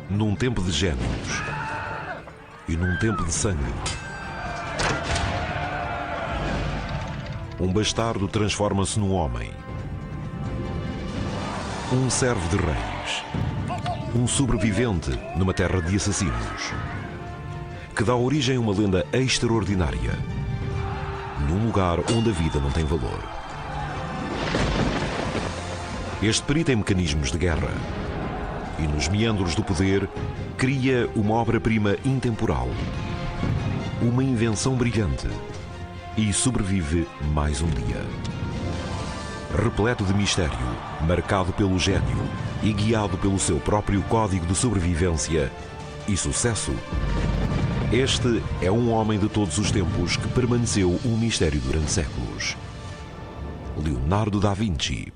Num tempo de gênios e num tempo de sangue, um bastardo transforma-se num homem, um servo de reis, um sobrevivente numa terra de assassinos, que dá origem a uma lenda extraordinária, num lugar onde a vida não tem valor. Este perito em mecanismos de guerra e nos meandros do poder cria uma obra-prima intemporal, uma invenção brilhante, e sobrevive mais um dia. Repleto de mistério, marcado pelo gênio e guiado pelo seu próprio código de sobrevivência e sucesso, este é um homem de todos os tempos que permaneceu um mistério durante séculos. Leonardo da Vinci.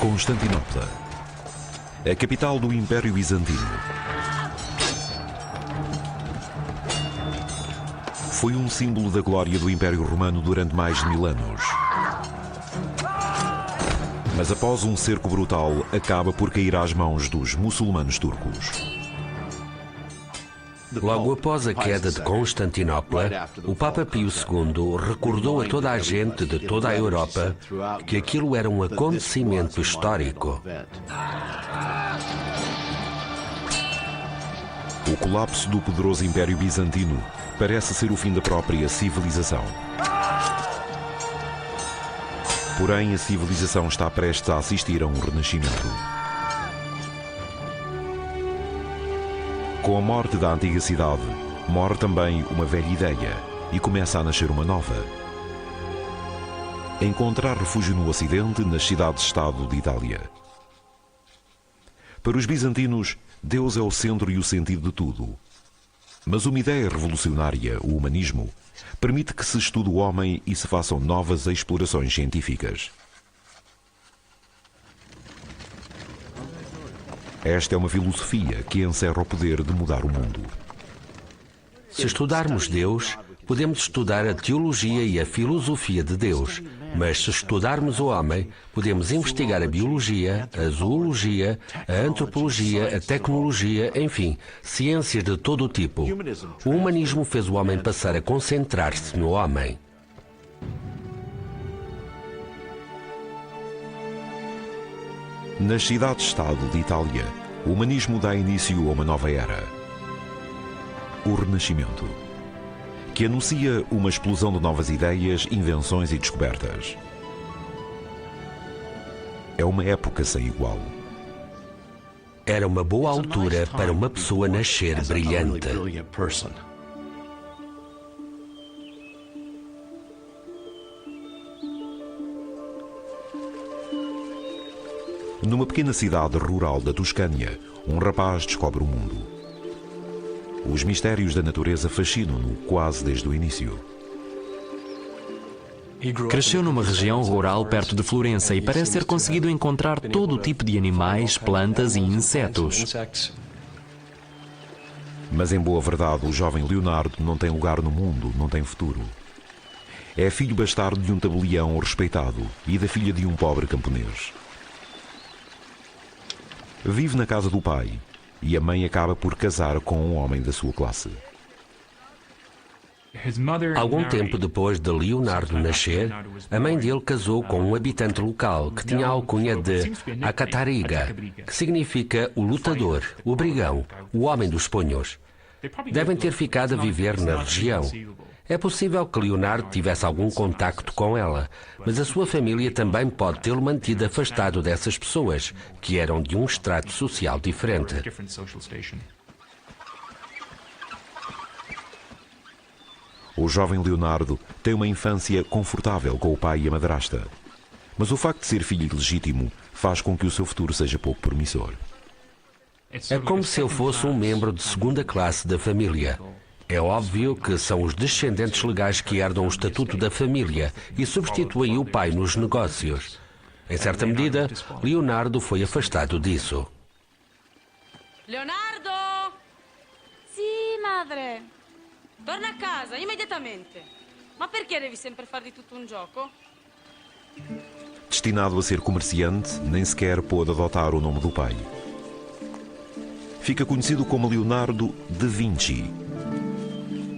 Constantinopla, a capital do Império Bizantino. Foi um símbolo da glória do Império Romano durante mais de 1000 anos. Mas após um cerco brutal, acaba por cair às mãos dos muçulmanos turcos. Logo após a queda de Constantinopla, o Papa Pio II recordou a toda a gente de toda a Europa que aquilo era um acontecimento histórico. O colapso do poderoso Império Bizantino parece ser o fim da própria civilização. Porém, a civilização está prestes a assistir a um renascimento. Com a morte da antiga cidade, morre também uma velha ideia e começa a nascer uma nova. Encontrar refúgio no Ocidente, nas cidades-estado de Itália. Para os bizantinos, Deus é o centro e o sentido de tudo. Mas uma ideia revolucionária, o humanismo, permite que se estude o homem e se façam novas explorações científicas. Esta é uma filosofia que encerra o poder de mudar o mundo. Se estudarmos Deus, podemos estudar a teologia e a filosofia de Deus. Mas se estudarmos o homem, podemos investigar a biologia, a zoologia, a antropologia, a tecnologia, enfim, ciências de todo o tipo. O humanismo fez o homem passar a concentrar-se no homem. Nas cidades-estado de Itália, o humanismo dá início a uma nova era. O Renascimento, que anuncia uma explosão de novas ideias, invenções e descobertas. É uma época sem igual. Era uma boa altura para uma pessoa nascer brilhante. Numa pequena cidade rural da Toscânia, um rapaz descobre o mundo. Os mistérios da natureza fascinam-no quase desde o início. Cresceu numa região rural perto de Florença e parece ter conseguido encontrar todo o tipo de animais, plantas e insetos. Mas em boa verdade, o jovem Leonardo não tem lugar no mundo, não tem futuro. É filho bastardo de um tabelião respeitado e da filha de um pobre camponês. Vive na casa do pai e a mãe acaba por casar com um homem da sua classe. Algum tempo depois de Leonardo nascer, a mãe dele casou com um habitante local que tinha a alcunha de Acatariga, que significa o lutador, o brigão, o homem dos punhos. Devem ter ficado a viver na região. É possível que Leonardo tivesse algum contacto com ela, mas a sua família também pode tê-lo mantido afastado dessas pessoas, que eram de um estrato social diferente. O jovem Leonardo tem uma infância confortável com o pai e a madrasta, mas o facto de ser filho ilegítimo faz com que o seu futuro seja pouco promissor. É como se eu fosse um membro de segunda classe da família. É óbvio que são os descendentes legais que herdam o estatuto da família e substituem o pai nos negócios. Em certa medida, Leonardo foi afastado disso. Leonardo! Sì, madre. Torna a casa, immediatamente. Ma perché devi sempre fare di tutto un gioco? Destinado a ser comerciante, nem sequer pôde adotar o nome do pai. Fica conhecido como Leonardo da Vinci.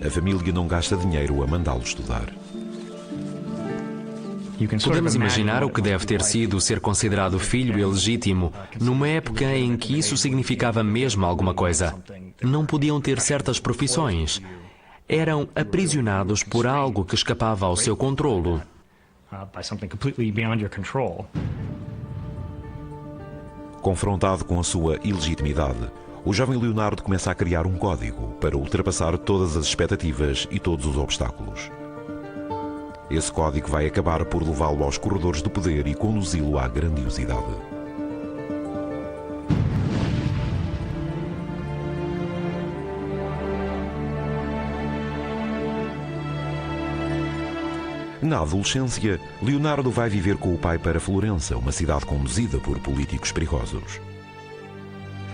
A família não gasta dinheiro a mandá-lo estudar. Podemos imaginar o que deve ter sido ser considerado filho ilegítimo, numa época em que isso significava mesmo alguma coisa. Não podiam ter certas profissões. Eram aprisionados por algo que escapava ao seu controlo. Confrontado com a sua ilegitimidade, o jovem Leonardo começa a criar um código para ultrapassar todas as expectativas e todos os obstáculos. Esse código vai acabar por levá-lo aos corredores do poder e conduzi-lo à grandiosidade. Na adolescência, Leonardo vai viver com o pai para Florença, uma cidade conduzida por políticos perigosos.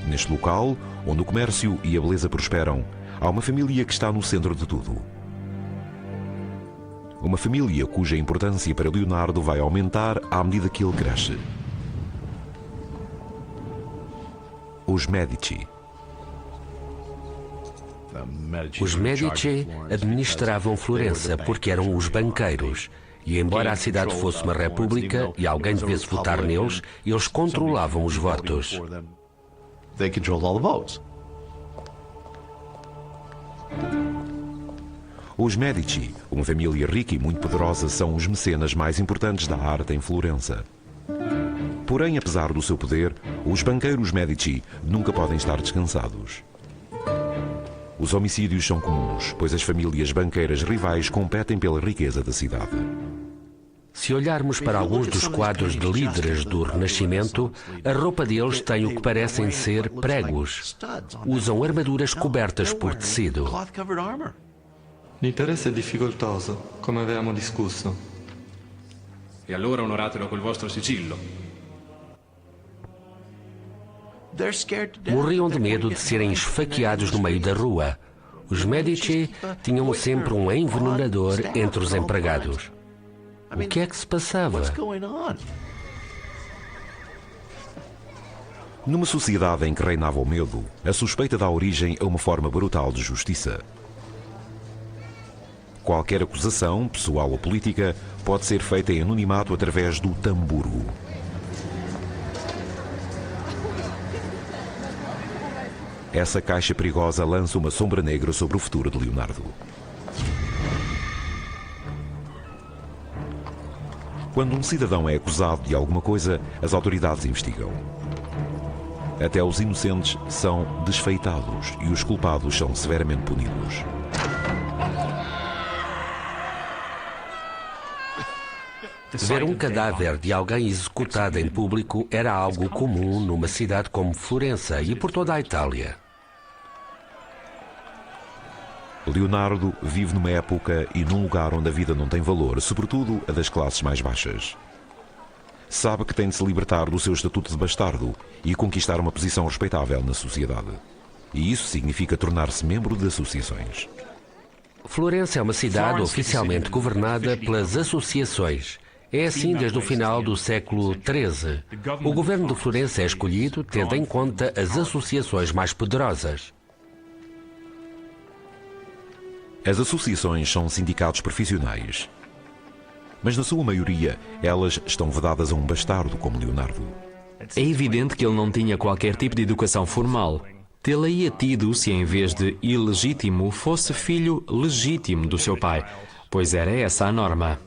Neste local, onde o comércio e a beleza prosperam, há uma família que está no centro de tudo. Uma família cuja importância para Leonardo vai aumentar à medida que ele cresce. Os Medici. Os Medici administravam Florença porque eram os banqueiros. E embora a cidade fosse uma república e alguém devesse votar neles, eles controlavam os votos. Os Medici, uma família rica e muito poderosa, são os mecenas mais importantes da arte em Florença. Porém, apesar do seu poder, os banqueiros Medici nunca podem estar descansados. Os homicídios são comuns, pois as famílias banqueiras rivais competem pela riqueza da cidade. Se olharmos para alguns dos quadros de líderes do Renascimento, a roupa deles tem o que parecem ser pregos. Usam armaduras cobertas por tecido. L'interesse è difficoltoso, come avevamo discusso. E allora onoratelo col vostro sigillo. Morriam de medo de serem esfaqueados no meio da rua. Os Medici tinham sempre um envenenador entre os empregados. O que é que se passava? Numa sociedade em que reinava o medo, a suspeita dá origem a uma forma brutal de justiça. Qualquer acusação, pessoal ou política, pode ser feita em anonimato através do tamburgo. Essa caixa perigosa lança uma sombra negra sobre o futuro de Leonardo. Quando um cidadão é acusado de alguma coisa, as autoridades investigam. Até os inocentes são desfeitados e os culpados são severamente punidos. Ver um cadáver de alguém executado em público era algo comum numa cidade como Florença e por toda a Itália. Leonardo vive numa época e num lugar onde a vida não tem valor, sobretudo a das classes mais baixas. Sabe que tem de se libertar do seu estatuto de bastardo e conquistar uma posição respeitável na sociedade. E isso significa tornar-se membro de associações. Florença é uma cidade oficialmente governada pelas associações. É assim desde o final do século XIII. O governo de Florença é escolhido tendo em conta as associações mais poderosas. As associações são sindicatos profissionais. Mas na sua maioria, elas estão vedadas a um bastardo como Leonardo. É evidente que ele não tinha qualquer tipo de educação formal. Tê-la-ia tido se, em vez de ilegítimo, fosse filho legítimo do seu pai, pois era essa a norma.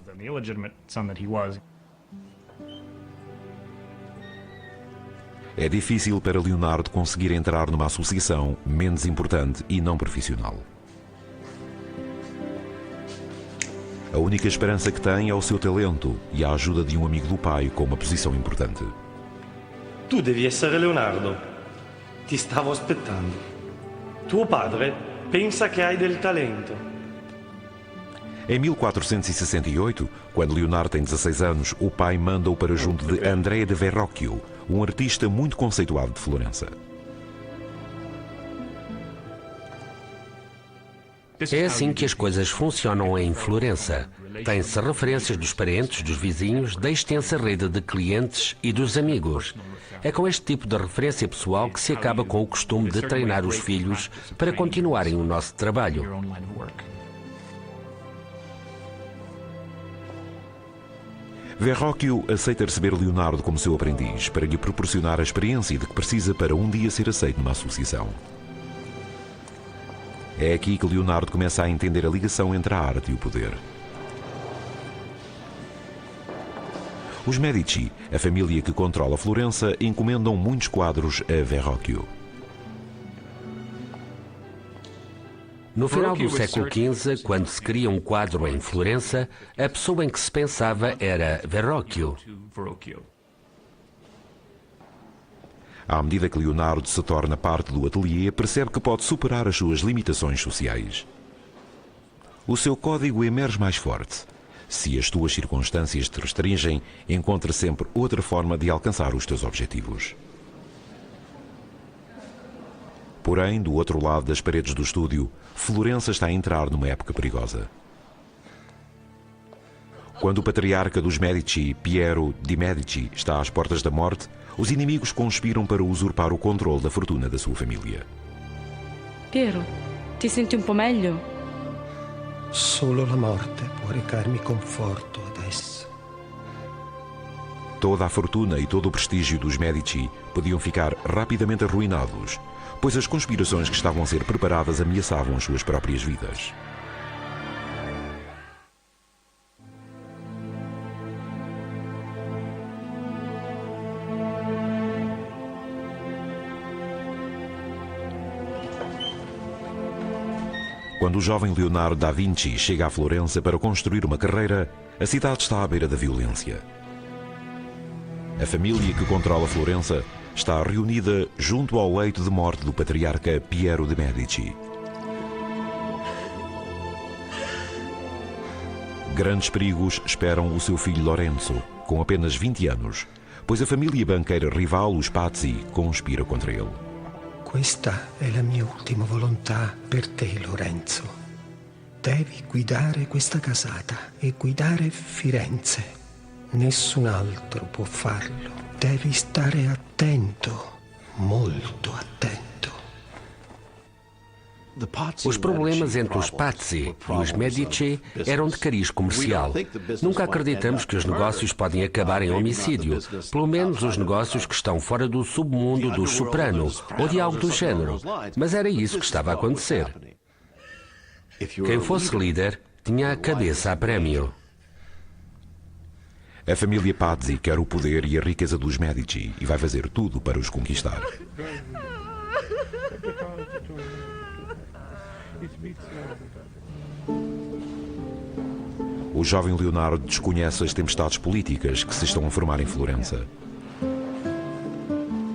É difícil para Leonardo conseguir entrar numa associação menos importante e não profissional. A única esperança que tem é o seu talento e a ajuda de um amigo do pai com uma posição importante. Tu devi essere Leonardo. Ti stavo aspettando. Tuo padre pensa che hai del talento. Em 1468, quando Leonardo tem 16 anos, o pai manda-o para junto de Andrea de Verrocchio, um artista muito conceituado de Florença. É assim que as coisas funcionam em Florença. Tem-se referências dos parentes, dos vizinhos, da extensa rede de clientes e dos amigos. É com este tipo de referência pessoal que se acaba com o costume de treinar os filhos para continuarem o nosso trabalho. Verrocchio aceita receber Leonardo como seu aprendiz para lhe proporcionar a experiência de que precisa para um dia ser aceito numa associação. É aqui que Leonardo começa a entender a ligação entre a arte e o poder. Os Medici, a família que controla Florença, encomendam muitos quadros a Verrocchio. No final do século XV, quando se cria um quadro em Florença, a pessoa em que se pensava era Verrocchio. À medida que Leonardo se torna parte do ateliê, percebe que pode superar as suas limitações sociais. O seu código emerge mais forte. Se as tuas circunstâncias te restringem, encontra sempre outra forma de alcançar os teus objetivos. Porém, do outro lado das paredes do estúdio, Florença está a entrar numa época perigosa. Quando o patriarca dos Medici, Piero de Medici, está às portas da morte, os inimigos conspiram para usurpar o controle da fortuna da sua família. Piero, ti senti un po' meglio? Solo la morte può recarmi conforto adesso. Toda a fortuna e todo o prestígio dos Medici podiam ficar rapidamente arruinados, pois as conspirações que estavam a ser preparadas ameaçavam as suas próprias vidas. Quando o jovem Leonardo da Vinci chega a Florença para construir uma carreira, a cidade está à beira da violência. A família que controla Florença está reunida junto ao leito de morte do patriarca Piero de Medici. Grandes perigos esperam o seu filho Lorenzo, com apenas 20 anos, pois a família banqueira rival, os Pazzi, conspira contra ele. Questa è la mia ultima volontà per te, Lorenzo. Devi guidare questa casata e guidare Firenze. Nessun altro può farlo. Devi stare attento, molto attento. Os problemas entre os Pazzi e os Medici eram de cariz comercial. Nunca acreditamos que os negócios podem acabar em homicídio, pelo menos os negócios que estão fora do submundo dos Soprano ou de algo do género. Mas era isso que estava a acontecer. Quem fosse líder tinha a cabeça a prémio. A família Pazzi quer o poder e a riqueza dos Medici e vai fazer tudo para os conquistar. O jovem Leonardo desconhece as tempestades políticas que se estão a formar em Florença.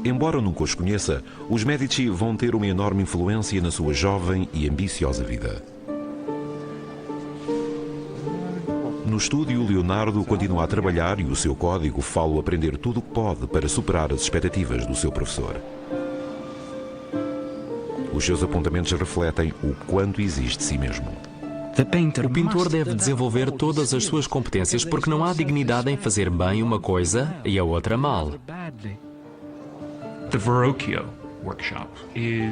Embora nunca os conheça, os Medici vão ter uma enorme influência na sua jovem e ambiciosa vida. No estúdio, Leonardo continua a trabalhar e o seu código fala aprender tudo o que pode para superar as expectativas do seu professor. Os seus apontamentos refletem o quanto existe de si mesmo. O pintor deve desenvolver todas as suas competências porque não há dignidade em fazer bem uma coisa e a outra mal.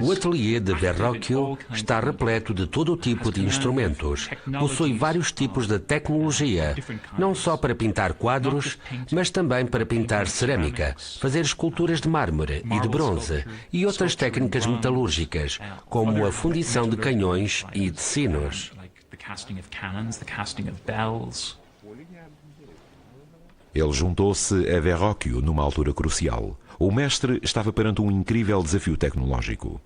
O ateliê de Verrocchio está repleto de todo o tipo de instrumentos. Possui vários tipos de tecnologia, não só para pintar quadros, mas também para pintar cerâmica, fazer esculturas de mármore e de bronze e outras técnicas metalúrgicas, como a fundição de canhões e de sinos. Ele juntou-se a Verrocchio numa altura crucial. O mestre estava perante um incrível desafio tecnológico.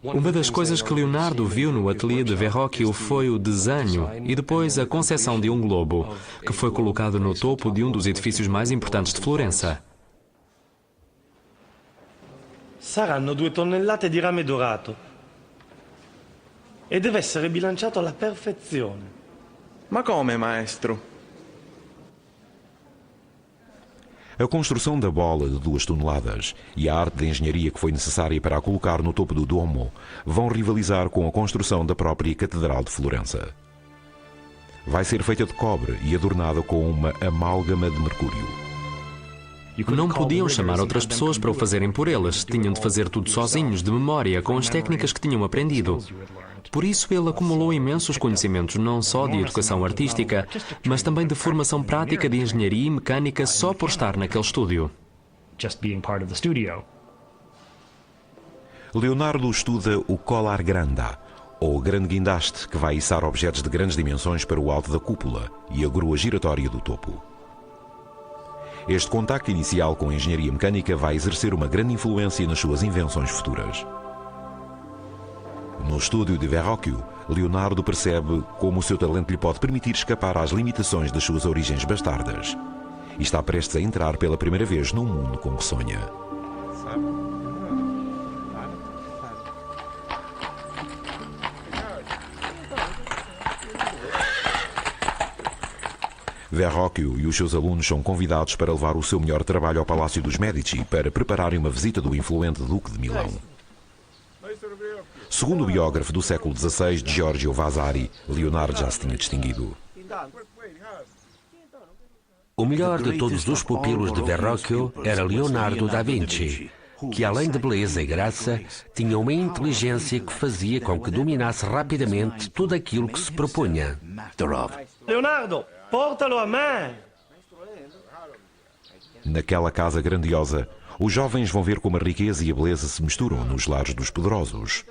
Uma das coisas que Leonardo viu no ateliê de Verrocchio foi o desenho e depois a concepção de um globo, que foi colocado no topo de um dos edifícios mais importantes de Florença. Saranno 2 tonnellate di rame dorato e deve essere bilanciato alla perfezione. Ma come, maestro? A construção da bola de 2 toneladas e a arte de engenharia que foi necessária para a colocar no topo do Duomo vão rivalizar com a construção da própria Catedral de Florença. Vai ser feita de cobre e adornada com uma amálgama de mercúrio. Não podiam chamar outras pessoas para o fazerem por eles. Tinham de fazer tudo sozinhos, de memória, com as técnicas que tinham aprendido. Por isso ele acumulou imensos conhecimentos, não só de educação artística, mas também de formação prática de engenharia e mecânica só por estar naquele estúdio. Leonardo estuda o collar granda, ou grande guindaste, que vai içar objetos de grandes dimensões para o alto da cúpula e a grua giratória do topo. Este contacto inicial com a engenharia mecânica vai exercer uma grande influência nas suas invenções futuras. No estúdio de Verrocchio, Leonardo percebe como o seu talento lhe pode permitir escapar às limitações das suas origens bastardas e está prestes a entrar pela primeira vez num mundo com que sonha. Verrocchio e os seus alunos são convidados para levar o seu melhor trabalho ao Palácio dos Medici para prepararem uma visita do influente Duque de Milão. Segundo o biógrafo do século XVI, Giorgio Vasari, Leonardo já se tinha distinguido. O melhor de todos os pupilos de Verrocchio era Leonardo da Vinci, que além de beleza e graça, tinha uma inteligência que fazia com que dominasse rapidamente tudo aquilo que se propunha. Leonardo, porta-lo a mim! Naquela casa grandiosa, os jovens vão ver como a riqueza e a beleza se misturam nos lares dos poderosos.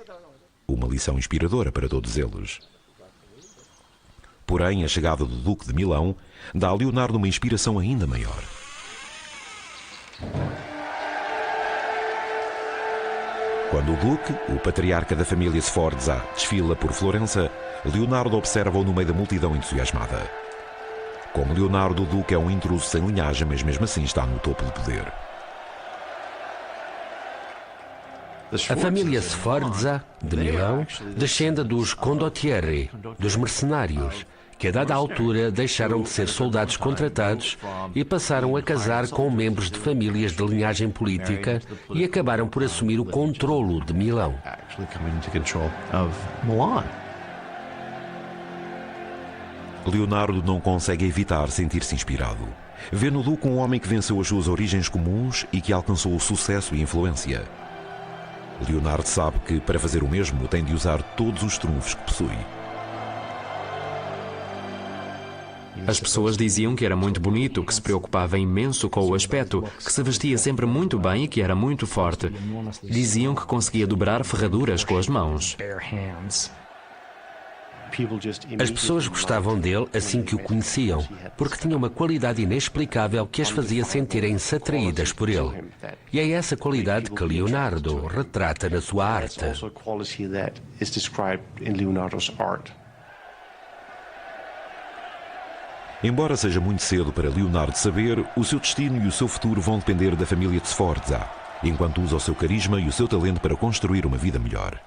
Uma lição inspiradora para todos eles. Porém, a chegada do Duque de Milão dá a Leonardo uma inspiração ainda maior. Quando o Duque, o patriarca da família Sforza, desfila por Florença, Leonardo observa-o no meio da multidão entusiasmada. Como Leonardo, o Duque é um intruso sem linhagem, mas mesmo assim está no topo do poder. A família Sforza, de Milão, descende dos condottieri, dos mercenários, que a dada altura deixaram de ser soldados contratados e passaram a casar com membros de famílias de linhagem política e acabaram por assumir o controlo de Milão. Leonardo não consegue evitar sentir-se inspirado. Vê no Duque um homem que venceu as suas origens comuns e que alcançou o sucesso e influência. Leonardo sabe que, para fazer o mesmo, tem de usar todos os trunfos que possui. As pessoas diziam que era muito bonito, que se preocupava imenso com o aspecto, que se vestia sempre muito bem e que era muito forte. Diziam que conseguia dobrar ferraduras com as mãos. As pessoas gostavam dele assim que o conheciam, porque tinha uma qualidade inexplicável que as fazia sentirem-se atraídas por ele. E é essa qualidade que Leonardo retrata na sua arte. Embora seja muito cedo para Leonardo saber, o seu destino e o seu futuro vão depender da família de Sforza, enquanto usa o seu carisma e o seu talento para construir uma vida melhor.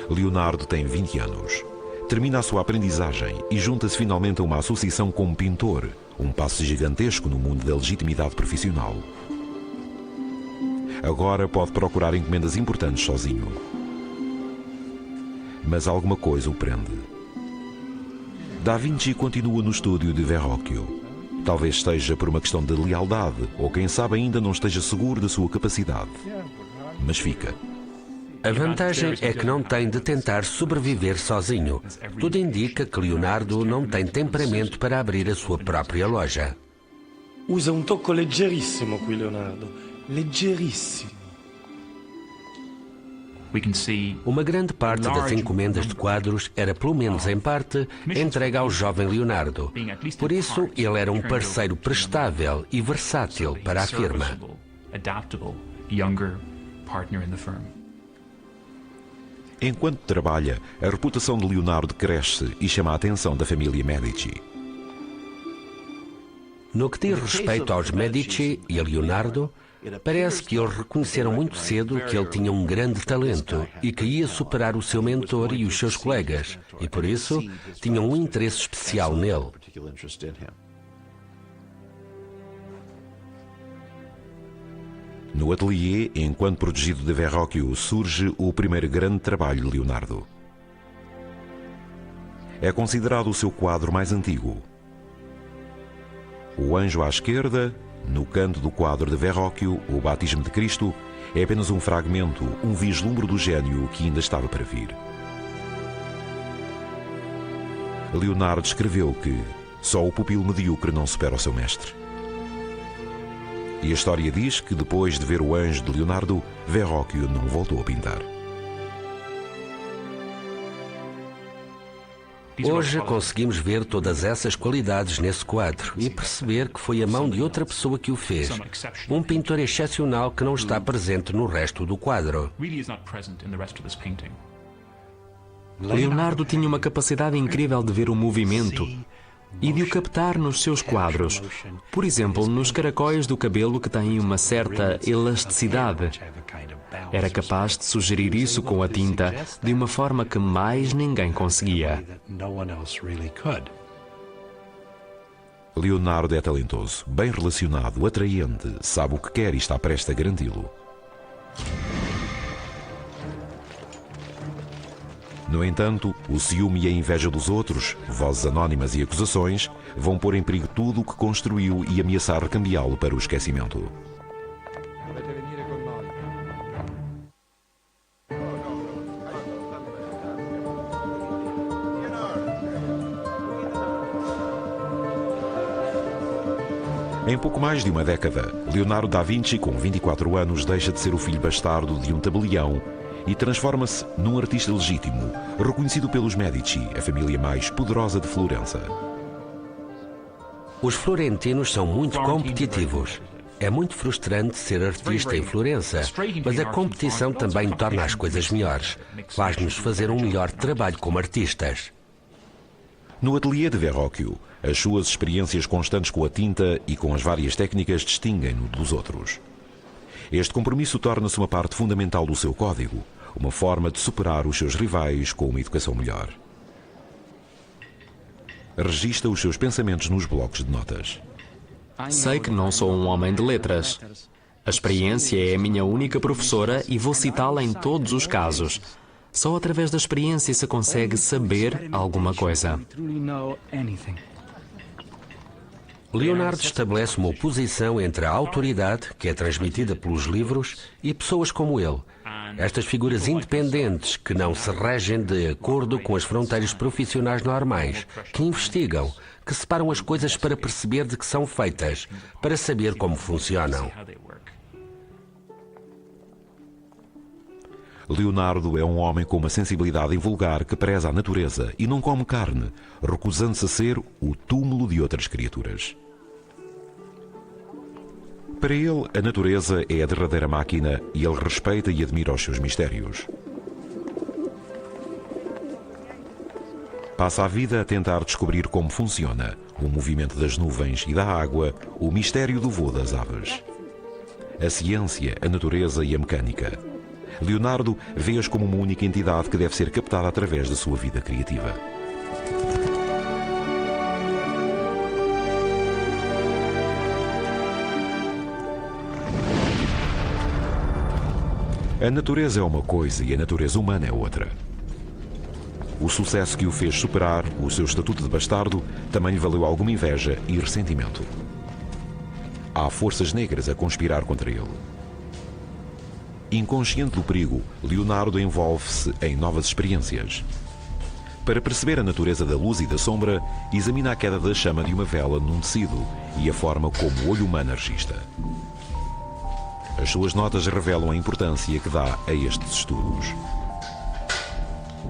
Leonardo tem 20 anos. Termina a sua aprendizagem e junta-se finalmente a uma associação como pintor, um passo gigantesco no mundo da legitimidade profissional. Agora pode procurar encomendas importantes sozinho. Mas alguma coisa o prende. Da Vinci continua no estúdio de Verrocchio. Talvez esteja por uma questão de lealdade, ou quem sabe ainda não esteja seguro da sua capacidade. Mas fica. A vantagem é que não tem de tentar sobreviver sozinho. Tudo indica que Leonardo não tem temperamento para abrir a sua própria loja. Usa um tocco leggerissimo qui, Leonardo. Leggerissimo. Uma grande parte das encomendas de quadros era, pelo menos em parte, entregue ao jovem Leonardo. Por isso, ele era um parceiro prestável e versátil para a firma. Enquanto trabalha, a reputação de Leonardo cresce e chama a atenção da família Medici. No que diz respeito aos Medici e a Leonardo, Parece que eles reconheceram muito cedo que ele tinha um grande talento e que ia superar o seu mentor e os seus colegas, e por isso tinham um interesse especial nele. No ateliê, enquanto protegido de Verrocchio, surge o primeiro grande trabalho de Leonardo. É considerado o seu quadro mais antigo. O Anjo à esquerda, no canto do quadro de Verrocchio, o Batismo de Cristo, é apenas um fragmento, um vislumbre do gênio que ainda estava para vir. Leonardo escreveu que só o pupilo medíocre não supera o seu mestre. E a história diz que depois de ver o Anjo de Leonardo, Verrocchio não voltou a pintar. Hoje conseguimos ver todas essas qualidades nesse quadro e perceber que foi a mão de outra pessoa que o fez. Um pintor excepcional que não está presente no resto do quadro. Leonardo tinha uma capacidade incrível de ver o movimento e de o captar nos seus quadros. Por exemplo, nos caracóis do cabelo que têm uma certa elasticidade. Era capaz de sugerir isso com a tinta de uma forma que mais ninguém conseguia. Leonardo é talentoso, bem relacionado, atraente, sabe o que quer e está prestes a garanti-lo. No entanto, o ciúme e a inveja dos outros, vozes anónimas e acusações, vão pôr em perigo tudo o que construiu e ameaçar recambiá-lo para o esquecimento. Em pouco mais de uma década, Leonardo da Vinci, com 24 anos, deixa de ser o filho bastardo de um tabelião e transforma-se num artista legítimo, reconhecido pelos Medici, a família mais poderosa de Florença. Os florentinos são muito competitivos. É muito frustrante ser artista em Florença, mas a competição também torna as coisas melhores. Faz-nos fazer um melhor trabalho como artistas. No ateliê de Verrocchio, as suas experiências constantes com a tinta e com as várias técnicas distinguem-no dos outros. Este compromisso torna-se uma parte fundamental do seu código, uma forma de superar os seus rivais com uma educação melhor. Registra os seus pensamentos nos blocos de notas. Sei que não sou um homem de letras. A experiência é a minha única professora e vou citá-la em todos os casos. Só através da experiência se consegue saber alguma coisa. Leonardo estabelece uma oposição entre a autoridade, que é transmitida pelos livros, e pessoas como ele. Estas figuras independentes que não se regem de acordo com as fronteiras profissionais normais, que investigam, que separam as coisas para perceber de que são feitas, para saber como funcionam. Leonardo é um homem com uma sensibilidade invulgar que preza a natureza e não come carne, recusando-se a ser o túmulo de outras criaturas. Para ele, a natureza é a derradeira máquina e ele respeita e admira os seus mistérios. Passa a vida a tentar descobrir como funciona o movimento das nuvens e da água, o mistério do voo das aves. A ciência, a natureza e a mecânica. Leonardo vê-as como uma única entidade que deve ser captada através da sua vida criativa. A natureza é uma coisa e a natureza humana é outra. O sucesso que o fez superar o seu estatuto de bastardo também lhe valeu alguma inveja e ressentimento. Há forças negras a conspirar contra ele. Inconsciente do perigo, Leonardo envolve-se em novas experiências. Para perceber a natureza da luz e da sombra, examina a queda da chama de uma vela num tecido e a forma como o olho humano registra. As suas notas revelam a importância que dá a estes estudos.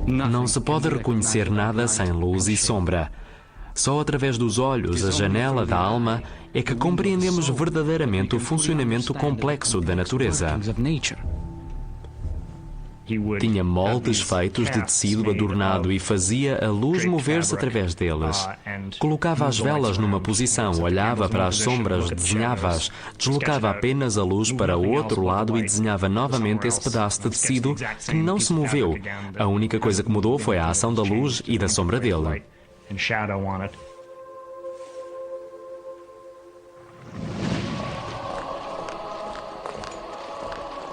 Não se pode reconhecer nada sem luz e sombra. Só através dos olhos, a janela da alma, é que compreendemos verdadeiramente o funcionamento complexo da natureza. Tinha moldes feitos de tecido adornado e fazia a luz mover-se através deles. Colocava as velas numa posição, olhava para as sombras, desenhava-as, deslocava apenas a luz para o outro lado e desenhava novamente esse pedaço de tecido que não se moveu. A única coisa que mudou foi a ação da luz e da sombra dele.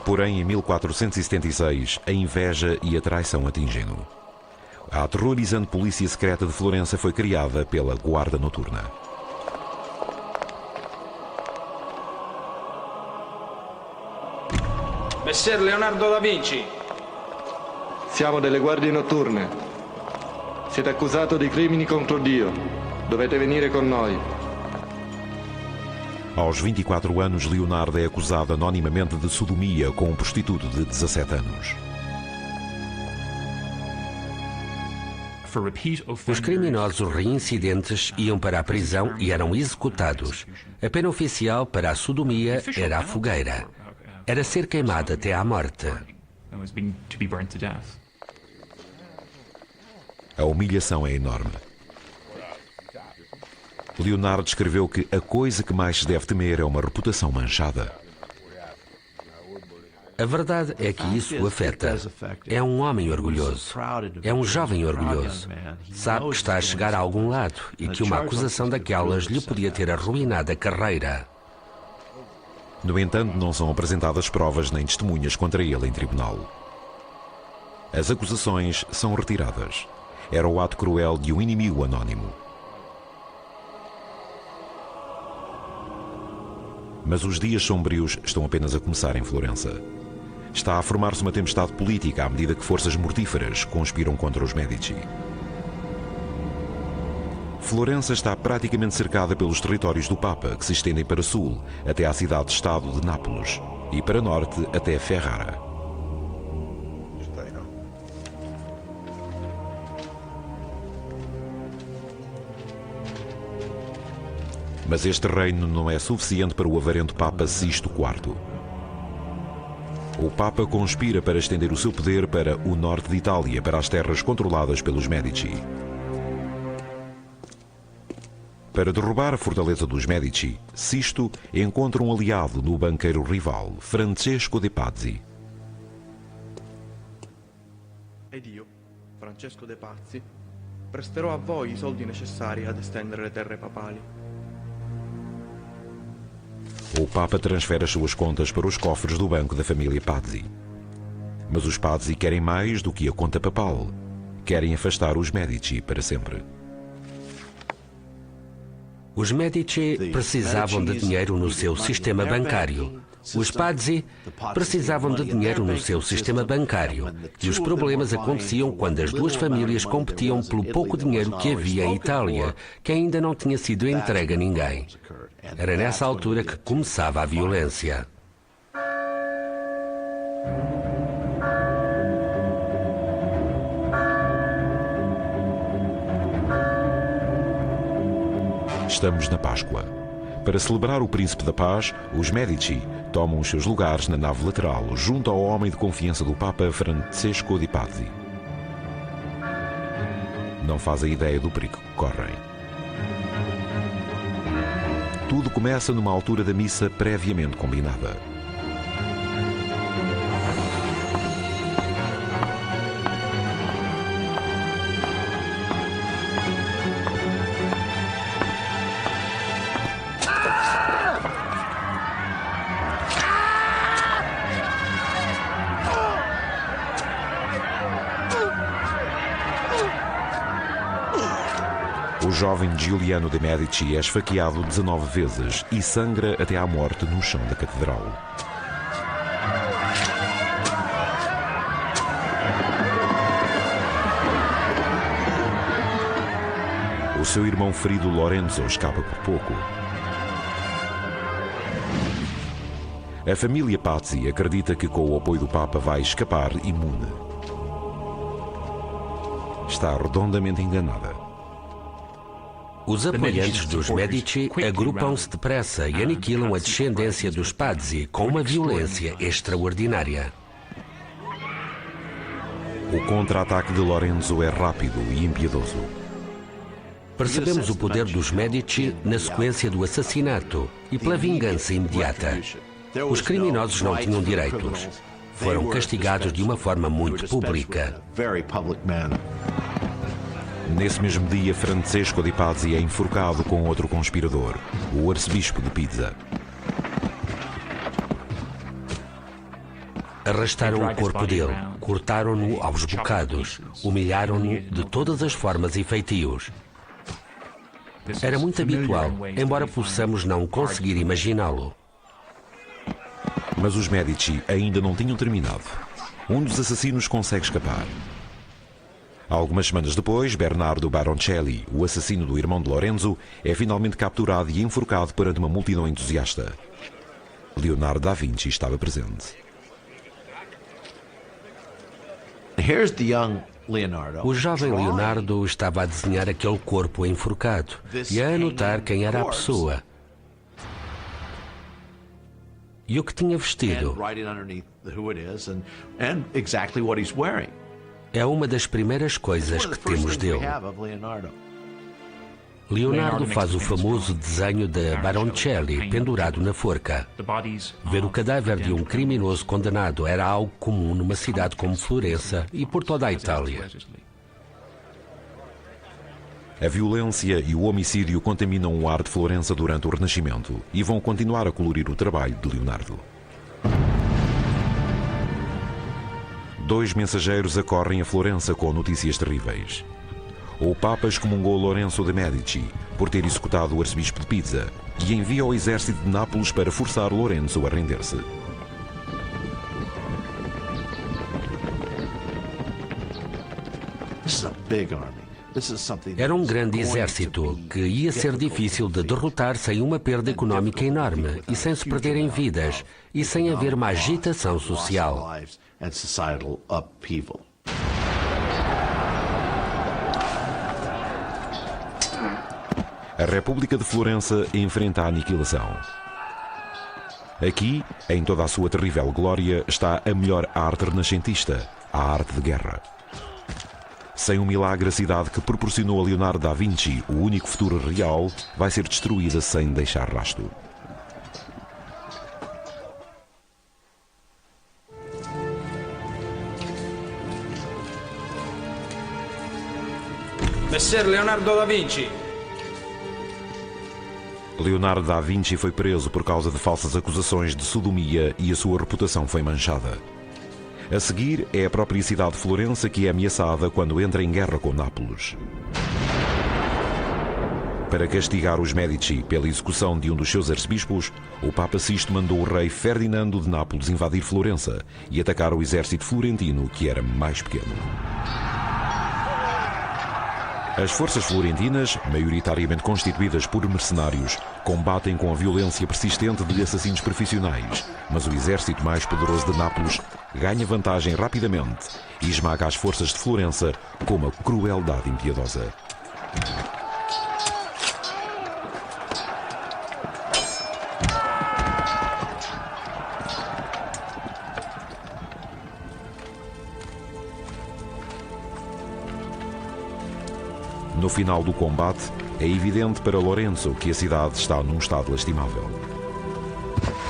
Porém, em 1476, a inveja e a traição atingem-no. A aterrorizante polícia secreta de Florença foi criada pela Guarda Noturna. Messer Leonardo da Vinci. Siamo delle guardie notturne. Siete accusato di crimini contro Dio. Dovete venire con noi. Aos 24 anos, Leonardo é acusado anonimamente de sodomia com um prostituto de 17 anos. Os criminosos reincidentes iam para a prisão e eram executados. A pena oficial para a sodomia era a fogueira. Era ser queimado até à morte. A humilhação é enorme. Leonardo escreveu que a coisa que mais se deve temer é uma reputação manchada. A verdade é que isso o afeta. É um homem orgulhoso. É um jovem orgulhoso. Sabe que está a chegar a algum lado e que uma acusação daquelas lhe podia ter arruinado a carreira. No entanto, não são apresentadas provas nem testemunhas contra ele em tribunal. As acusações são retiradas. Era o ato cruel de um inimigo anónimo. Mas os dias sombrios estão apenas a começar em Florença. Está a formar-se uma tempestade política à medida que forças mortíferas conspiram contra os Medici. Florença está praticamente cercada pelos territórios do Papa, que se estendem para sul, até à cidade-estado de Nápoles, e para norte até Ferrara. Mas este reino não é suficiente para o avarento Papa Sisto IV. O Papa conspira para estender o seu poder para o norte de Itália, para as terras controladas pelos Medici. Para derrubar a fortaleza dos Medici, Sisto encontra um aliado no banqueiro rival, Francesco de Pazzi. Ed io, Francesco de Pazzi, presterò a voi I soldi necessari ad estendere le terre papali. O Papa transfere as suas contas para os cofres do banco da família Pazzi. Mas os Pazzi querem mais do que a conta papal. Querem afastar os Medici para sempre. Os Medici precisavam de dinheiro no seu sistema bancário. Os Pazzi precisavam de dinheiro no seu sistema bancário. E os problemas aconteciam quando as duas famílias competiam pelo pouco dinheiro que havia em Itália, que ainda não tinha sido entregue a ninguém. Era nessa altura que começava a violência. Estamos na Páscoa. Para celebrar o Príncipe da Paz, os Medici tomam os seus lugares na nave lateral, junto ao homem de confiança do Papa, Francesco de Pazzi. Não fazem ideia do perigo que correm. Tudo começa numa altura da missa previamente combinada. O jovem Giuliano de Medici é esfaqueado 19 vezes e sangra até à morte no chão da catedral. O seu irmão ferido Lorenzo escapa por pouco. A família Pazzi acredita que com o apoio do Papa vai escapar imune. Está redondamente enganada. Os apoiantes dos Medici agrupam-se depressa e aniquilam a descendência dos Pazzi com uma violência extraordinária. O contra-ataque de Lorenzo é rápido e impiedoso. Percebemos o poder dos Medici na sequência do assassinato e pela vingança imediata. Os criminosos não tinham direitos. Foram castigados de uma forma muito pública. Nesse mesmo dia, Francesco de Pazzi é enforcado com outro conspirador, o arcebispo de Pisa. Arrastaram o corpo dele, cortaram-no aos bocados, humilharam-no de todas as formas e feitios. Era muito habitual, embora possamos não conseguir imaginá-lo. Mas os Medici ainda não tinham terminado. Um dos assassinos consegue escapar. Algumas semanas depois, Bernardo Baroncelli, o assassino do irmão de Lorenzo, é finalmente capturado e enforcado perante uma multidão entusiasta. Leonardo da Vinci estava presente. O jovem Leonardo estava a desenhar aquele corpo enforcado e a anotar quem era a pessoa e o que tinha vestido. É uma das primeiras coisas que temos dele. Leonardo faz o famoso desenho de Baroncelli pendurado na forca. Ver o cadáver de um criminoso condenado era algo comum numa cidade como Florença e por toda a Itália. A violência e o homicídio contaminam o ar de Florença durante o Renascimento e vão continuar a colorir o trabalho de Leonardo. 2 mensageiros acorrem a Florença com notícias terríveis. O Papa excomungou Lorenzo de Medici por ter executado o arcebispo de Pisa e envia o exército de Nápoles para forçar Lorenzo a render-se. Era um grande exército que ia ser difícil de derrotar sem uma perda económica enorme e sem se perderem vidas e sem haver uma agitação social. A República de Florença enfrenta a aniquilação. Aqui, em toda a sua terrível glória, está a melhor arte renascentista, a arte de guerra. Sem um milagre, a cidade que proporcionou a Leonardo da Vinci o único futuro real vai ser destruída sem deixar rastro. Messer Leonardo da Vinci. Leonardo da Vinci foi preso por causa de falsas acusações de sodomia e a sua reputação foi manchada. A seguir, é a própria cidade de Florença que é ameaçada quando entra em guerra com Nápoles. Para castigar os Medici pela execução de um dos seus arcebispos, o Papa Sisto mandou o rei Ferdinando de Nápoles invadir Florença e atacar o exército florentino, que era mais pequeno. As forças florentinas, maioritariamente constituídas por mercenários, combatem com a violência persistente de assassinos profissionais, mas o exército mais poderoso de Nápoles ganha vantagem rapidamente e esmaga as forças de Florença com uma crueldade impiedosa. No final do combate, é evidente para Lorenzo que a cidade está num estado lastimável.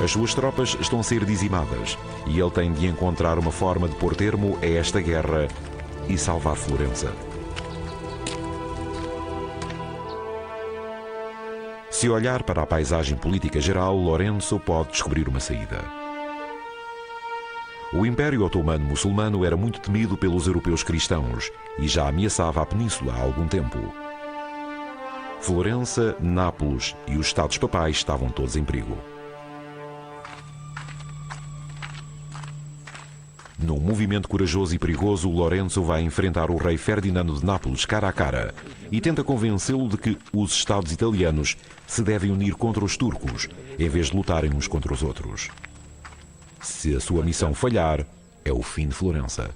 As suas tropas estão a ser dizimadas e ele tem de encontrar uma forma de pôr termo a esta guerra e salvar Florença. Se olhar para a paisagem política geral, Lorenzo pode descobrir uma saída. O Império Otomano Muçulmano era muito temido pelos europeus cristãos e já ameaçava a península há algum tempo. Florença, Nápoles e os Estados Papais estavam todos em perigo. Num movimento corajoso e perigoso, Lorenzo vai enfrentar o rei Ferdinando de Nápoles cara a cara e tenta convencê-lo de que os Estados italianos se devem unir contra os turcos, em vez de lutarem uns contra os outros. Se a sua missão falhar, é o fim de Florença.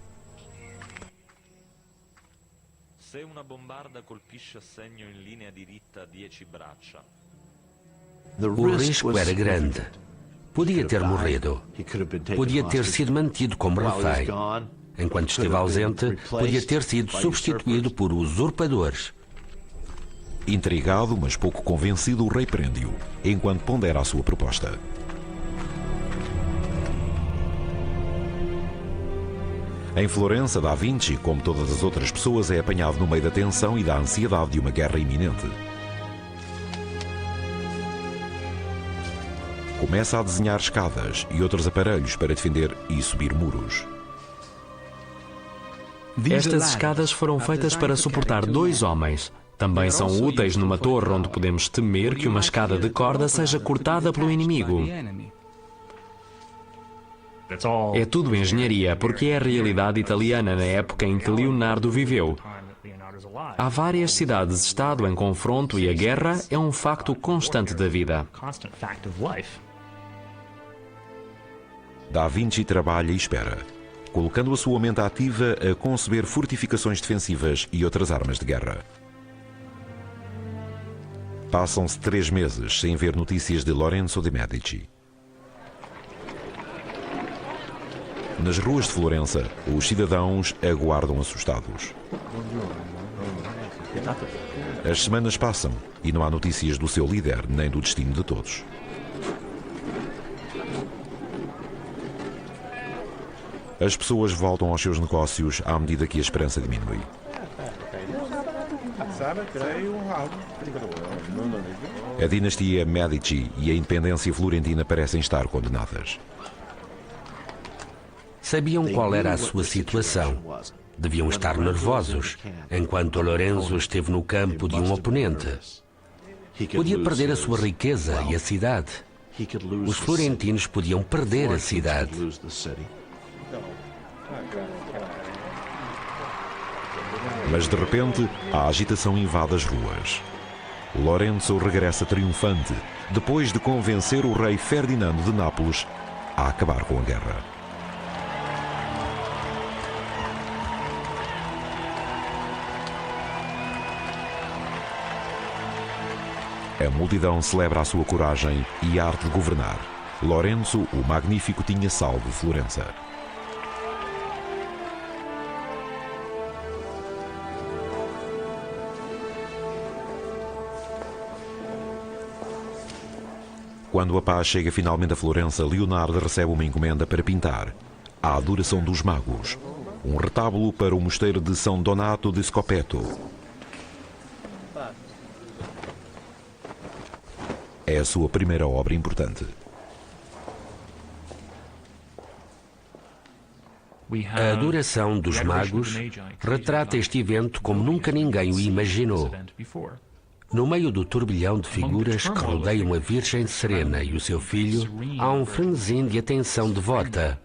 Se uma bombarda colpisce a segno in linea diritta 10 braccia. O risco era grande. Podia ter morrido. Podia ter sido mantido como refém. Enquanto esteve ausente, podia ter sido substituído por usurpadores. Intrigado, mas pouco convencido, o rei prende-o, enquanto pondera a sua proposta. Em Florença, Da Vinci, como todas as outras pessoas, é apanhado no meio da tensão e da ansiedade de uma guerra iminente. Começa a desenhar escadas e outros aparelhos para defender e subir muros. Estas escadas foram feitas para suportar 2 homens. Também são úteis numa torre onde podemos temer que uma escada de corda seja cortada pelo inimigo. É tudo engenharia, porque é a realidade italiana na época em que Leonardo viveu. Há várias cidades-estado em confronto e a guerra é um facto constante da vida. Da Vinci trabalha e espera, colocando a sua mente ativa a conceber fortificações defensivas e outras armas de guerra. Passam-se 3 meses sem ver notícias de Lorenzo de Medici. Nas ruas de Florença, os cidadãos aguardam assustados. As semanas passam e não há notícias do seu líder nem do destino de todos. As pessoas voltam aos seus negócios à medida que a esperança diminui. A dinastia Medici e a independência florentina parecem estar condenadas. Sabiam qual era a sua situação. Deviam estar nervosos, enquanto Lorenzo esteve no campo de um oponente. Podia perder a sua riqueza e a cidade. Os florentinos podiam perder a cidade. Mas de repente, a agitação invade as ruas. Lorenzo regressa triunfante, depois de convencer o rei Ferdinando de Nápoles a acabar com a guerra. A multidão celebra a sua coragem e a arte de governar. Lorenzo, o Magnífico, tinha salvo Florença. Quando a paz chega finalmente a Florença, Leonardo recebe uma encomenda para pintar a Adoração dos Magos, um retábulo para o mosteiro de São Donato de Scopeto. É a sua primeira obra importante. A Adoração dos Magos retrata este evento como nunca ninguém o imaginou. No meio do turbilhão de figuras que rodeiam a Virgem Serena e o seu filho, há um frenesim de atenção devota.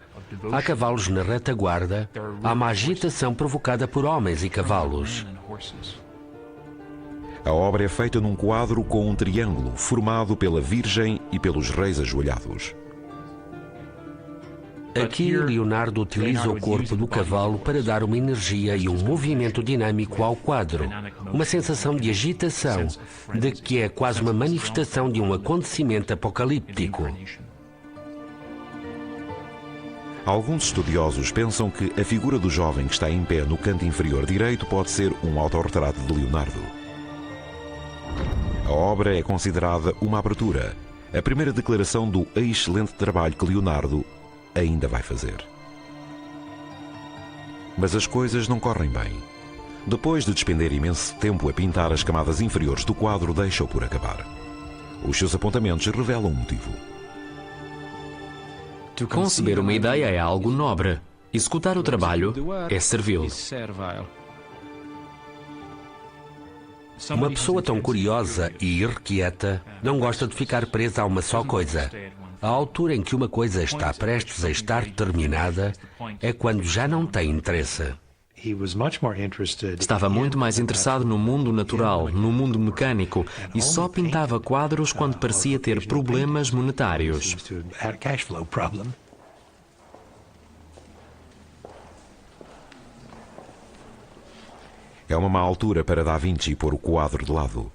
Há cavalos na retaguarda, há uma agitação provocada por homens e cavalos. A obra é feita num quadro com um triângulo formado pela Virgem e pelos reis ajoelhados. Aqui, Leonardo utiliza o corpo do cavalo para dar uma energia e um movimento dinâmico ao quadro, uma sensação de agitação, de que é quase uma manifestação de um acontecimento apocalíptico. Alguns estudiosos pensam que a figura do jovem que está em pé no canto inferior direito pode ser um autorretrato de Leonardo. A obra é considerada uma abertura, a primeira declaração do excelente trabalho que Leonardo ainda vai fazer. Mas as coisas não correm bem. Depois de despender imenso tempo a pintar as camadas inferiores do quadro, deixa-o por acabar. Os seus apontamentos revelam o motivo. Conceber uma ideia é algo nobre. Executar o trabalho é servi-lo. Uma pessoa tão curiosa e irrequieta não gosta de ficar presa a uma só coisa. A altura em que uma coisa está prestes a estar terminada é quando já não tem interesse. Estava muito mais interessado no mundo natural, no mundo mecânico, e só pintava quadros quando parecia ter problemas monetários. É uma má altura para Da Vinci pôr o quadro de lado.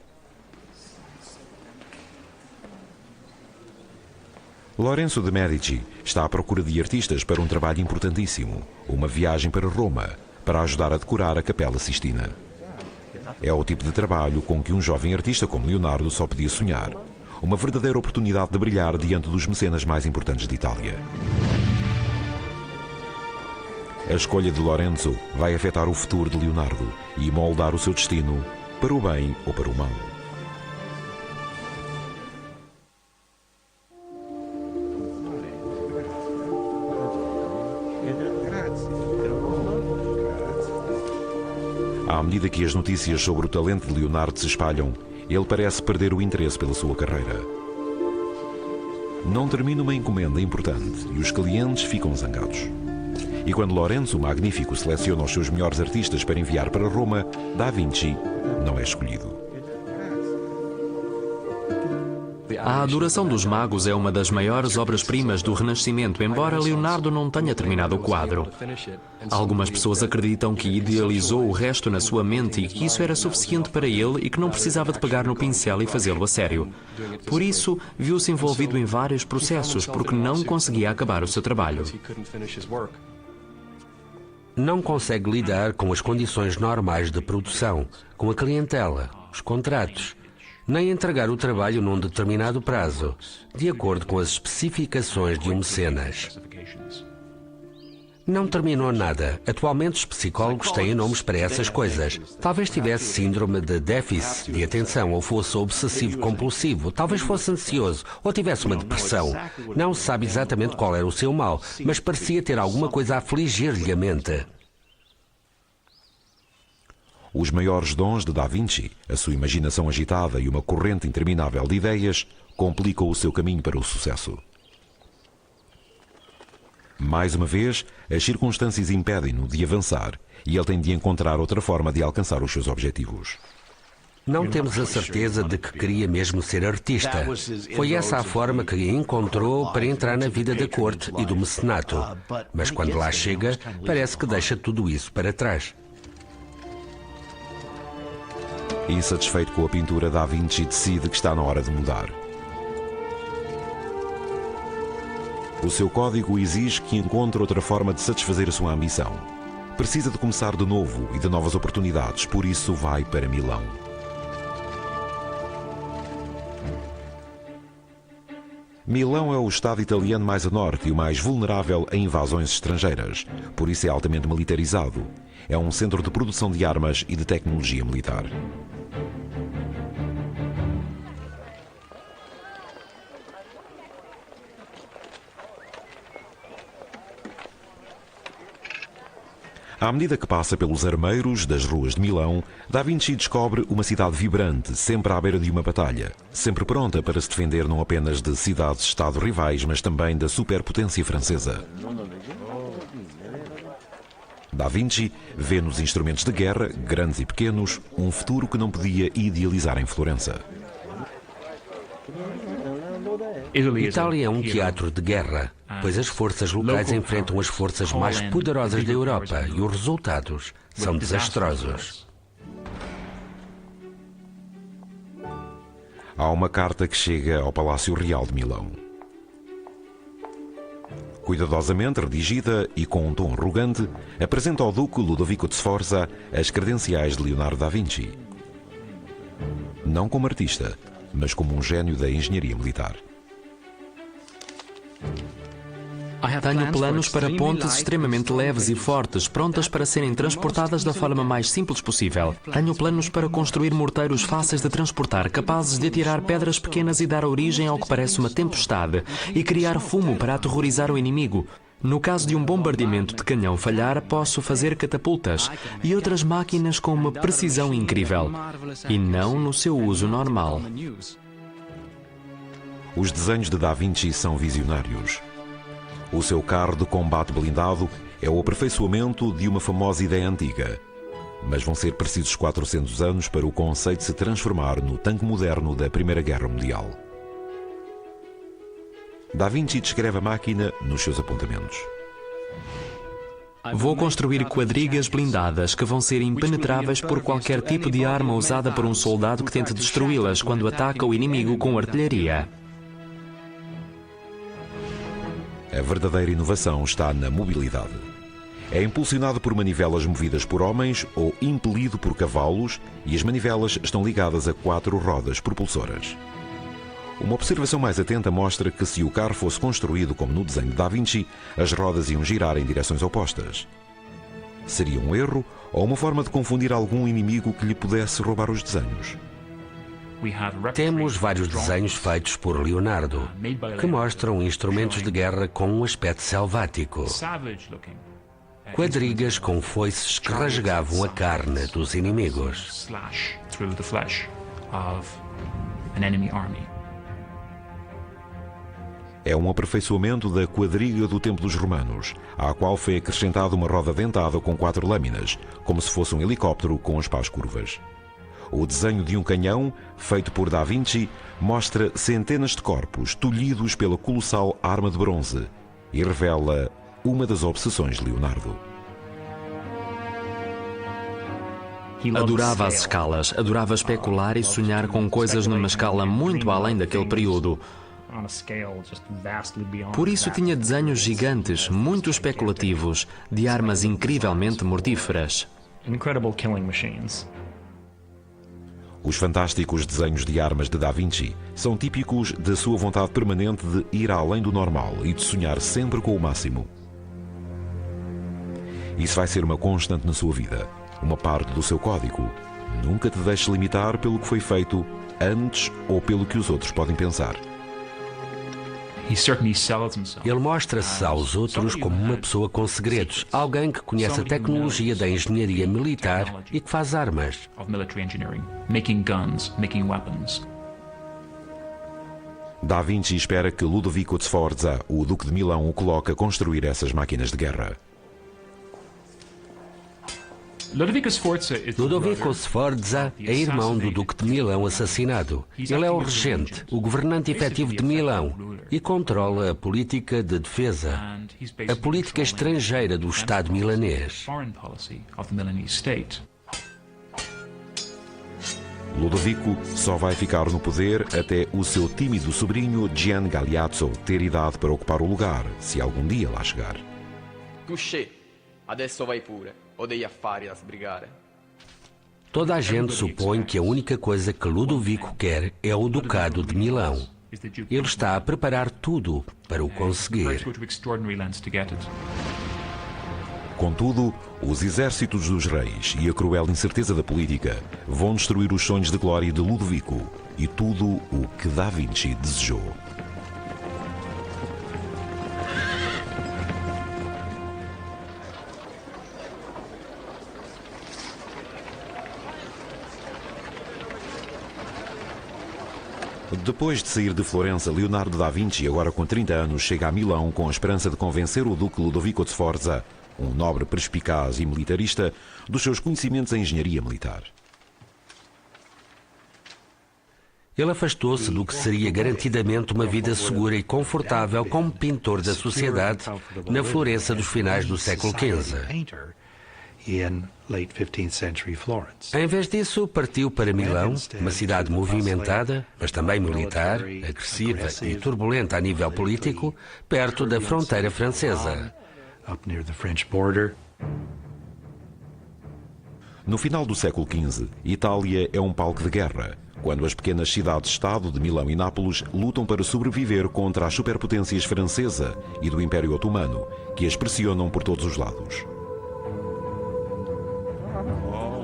Lorenzo de Medici está à procura de artistas para um trabalho importantíssimo, uma viagem para Roma, para ajudar a decorar a Capela Sistina. É o tipo de trabalho com que um jovem artista como Leonardo só podia sonhar. Uma verdadeira oportunidade de brilhar diante dos mecenas mais importantes de Itália. A escolha de Lorenzo vai afetar o futuro de Leonardo e moldar o seu destino para o bem ou para o mal. À medida que as notícias sobre o talento de Leonardo se espalham, ele parece perder o interesse pela sua carreira. Não termina uma encomenda importante e os clientes ficam zangados. E quando Lorenzo Magnífico seleciona os seus melhores artistas para enviar para Roma, Da Vinci não é escolhido. A Adoração dos Magos é uma das maiores obras-primas do Renascimento, embora Leonardo não tenha terminado o quadro. Algumas pessoas acreditam que idealizou o resto na sua mente e que isso era suficiente para ele e que não precisava de pegar no pincel e fazê-lo a sério. Por isso, viu-se envolvido em vários processos, porque não conseguia acabar o seu trabalho. Não consegue lidar com as condições normais de produção, com a clientela, os contratos, nem entregar o trabalho num determinado prazo, de acordo com as especificações de um mecenas. Não terminou nada. Atualmente os psicólogos têm nomes para essas coisas. Talvez tivesse síndrome de déficit de atenção, ou fosse obsessivo-compulsivo, talvez fosse ansioso, ou tivesse uma depressão. Não se sabe exatamente qual era o seu mal, mas parecia ter alguma coisa a afligir-lhe a mente. Os maiores dons de Da Vinci, a sua imaginação agitada e uma corrente interminável de ideias, complicam o seu caminho para o sucesso. Mais uma vez, as circunstâncias impedem-no de avançar e ele tem de encontrar outra forma de alcançar os seus objetivos. Não temos a certeza de que queria mesmo ser artista. Foi essa a forma que encontrou para entrar na vida da corte e do mecenato. Mas quando lá chega, parece que deixa tudo isso para trás. Insatisfeito com a pintura, Da Vinci decide que está na hora de mudar. O seu código exige que encontre outra forma de satisfazer a sua ambição. Precisa de começar de novo e de novas oportunidades, por isso vai para Milão. Milão é o estado italiano mais a norte e o mais vulnerável a invasões estrangeiras, por isso é altamente militarizado. É um centro de produção de armas e de tecnologia militar. À medida que passa pelos armeiros das ruas de Milão, Da Vinci descobre uma cidade vibrante, sempre à beira de uma batalha, sempre pronta para se defender não apenas de cidades-estado rivais, mas também da superpotência francesa. Da Vinci vê nos instrumentos de guerra, grandes e pequenos, um futuro que não podia idealizar em Florença. Itália é um teatro de guerra, pois as forças locais enfrentam as forças mais poderosas da Europa e os resultados são desastrosos. Há uma carta que chega ao Palácio Real de Milão. Cuidadosamente redigida e com um tom arrogante, apresenta ao Duque Ludovico de Sforza as credenciais de Leonardo da Vinci. Não como artista, mas como um gênio da engenharia militar. Tenho planos para pontes extremamente leves e fortes, prontas para serem transportadas da forma mais simples possível. Tenho planos para construir morteiros fáceis de transportar, capazes de atirar pedras pequenas e dar origem ao que parece uma tempestade, e criar fumo para aterrorizar o inimigo. No caso de um bombardeamento de canhão falhar, posso fazer catapultas e outras máquinas com uma precisão incrível, e não no seu uso normal. Os desenhos de Da Vinci são visionários. O seu carro de combate blindado é o aperfeiçoamento de uma famosa ideia antiga. Mas vão ser precisos 400 anos para o conceito se transformar no tanque moderno da Primeira Guerra Mundial. Da Vinci descreve a máquina nos seus apontamentos. Vou construir quadrigas blindadas que vão ser impenetráveis por qualquer tipo de arma usada por um soldado que tente destruí-las quando ataca o inimigo com artilharia. A verdadeira inovação está na mobilidade. É impulsionado por manivelas movidas por homens ou impelido por cavalos, e as manivelas estão ligadas a 4 rodas propulsoras. Uma observação mais atenta mostra que, se o carro fosse construído como no desenho de Da Vinci, as rodas iam girar em direções opostas. Seria um erro ou uma forma de confundir algum inimigo que lhe pudesse roubar os desenhos? Temos vários desenhos feitos por Leonardo, que mostram instrumentos de guerra com um aspecto selvático. Quadrigas com foices que rasgavam a carne dos inimigos. É um aperfeiçoamento da quadriga do tempo dos romanos, à qual foi acrescentada uma roda dentada com 4 lâminas, como se fosse um helicóptero com as pás curvas. O desenho de um canhão, feito por Da Vinci, mostra centenas de corpos tolhidos pela colossal arma de bronze e revela uma das obsessões de Leonardo. Adorava as escalas, adorava especular e sonhar com coisas numa escala muito além daquele período. Por isso tinha desenhos gigantes, muito especulativos, de armas incrivelmente mortíferas. Os fantásticos desenhos de armas de Da Vinci são típicos da sua vontade permanente de ir além do normal e de sonhar sempre com o máximo. Isso vai ser uma constante na sua vida, uma parte do seu código. Nunca te deixes limitar pelo que foi feito antes ou pelo que os outros podem pensar. Ele mostra-se aos outros como uma pessoa com segredos, alguém que conhece a tecnologia da engenharia militar e que faz armas. Da Vinci espera que Ludovico Sforza, o Duque de Milão, o coloque a construir essas máquinas de guerra. Ludovico Sforza é irmão do Duque de Milão assassinado. Ele é o regente, o governante efetivo de Milão, e controla a política de defesa, a política estrangeira do Estado milanês. Ludovico só vai ficar no poder até o seu tímido sobrinho Gian Galeazzo ter idade para ocupar o lugar, se algum dia lá chegar. Couché, adesso vai pure. Ho degli affari da sbrigare. Toda a gente supõe que a única coisa que Ludovico quer é o Ducado de Milão. Ele está a preparar tudo para o conseguir. Contudo, os exércitos dos reis e a cruel incerteza da política vão destruir os sonhos de glória de Ludovico e tudo o que Da Vinci desejou. Depois de sair de Florença, Leonardo da Vinci, agora com 30 anos, chega a Milão com a esperança de convencer o Duque Ludovico de Sforza, um nobre perspicaz e militarista, dos seus conhecimentos em engenharia militar. Ele afastou-se do que seria garantidamente uma vida segura e confortável como pintor da sociedade na Florença dos finais do século XV. Em vez disso, partiu para Milão, uma cidade movimentada, mas também militar, agressiva e turbulenta a nível político, perto da fronteira francesa. No final do século XV, Itália é um palco de guerra, quando as pequenas cidades-estado de Milão e Nápoles lutam para sobreviver contra as superpotências francesa e do Império Otomano, que as pressionam por todos os lados.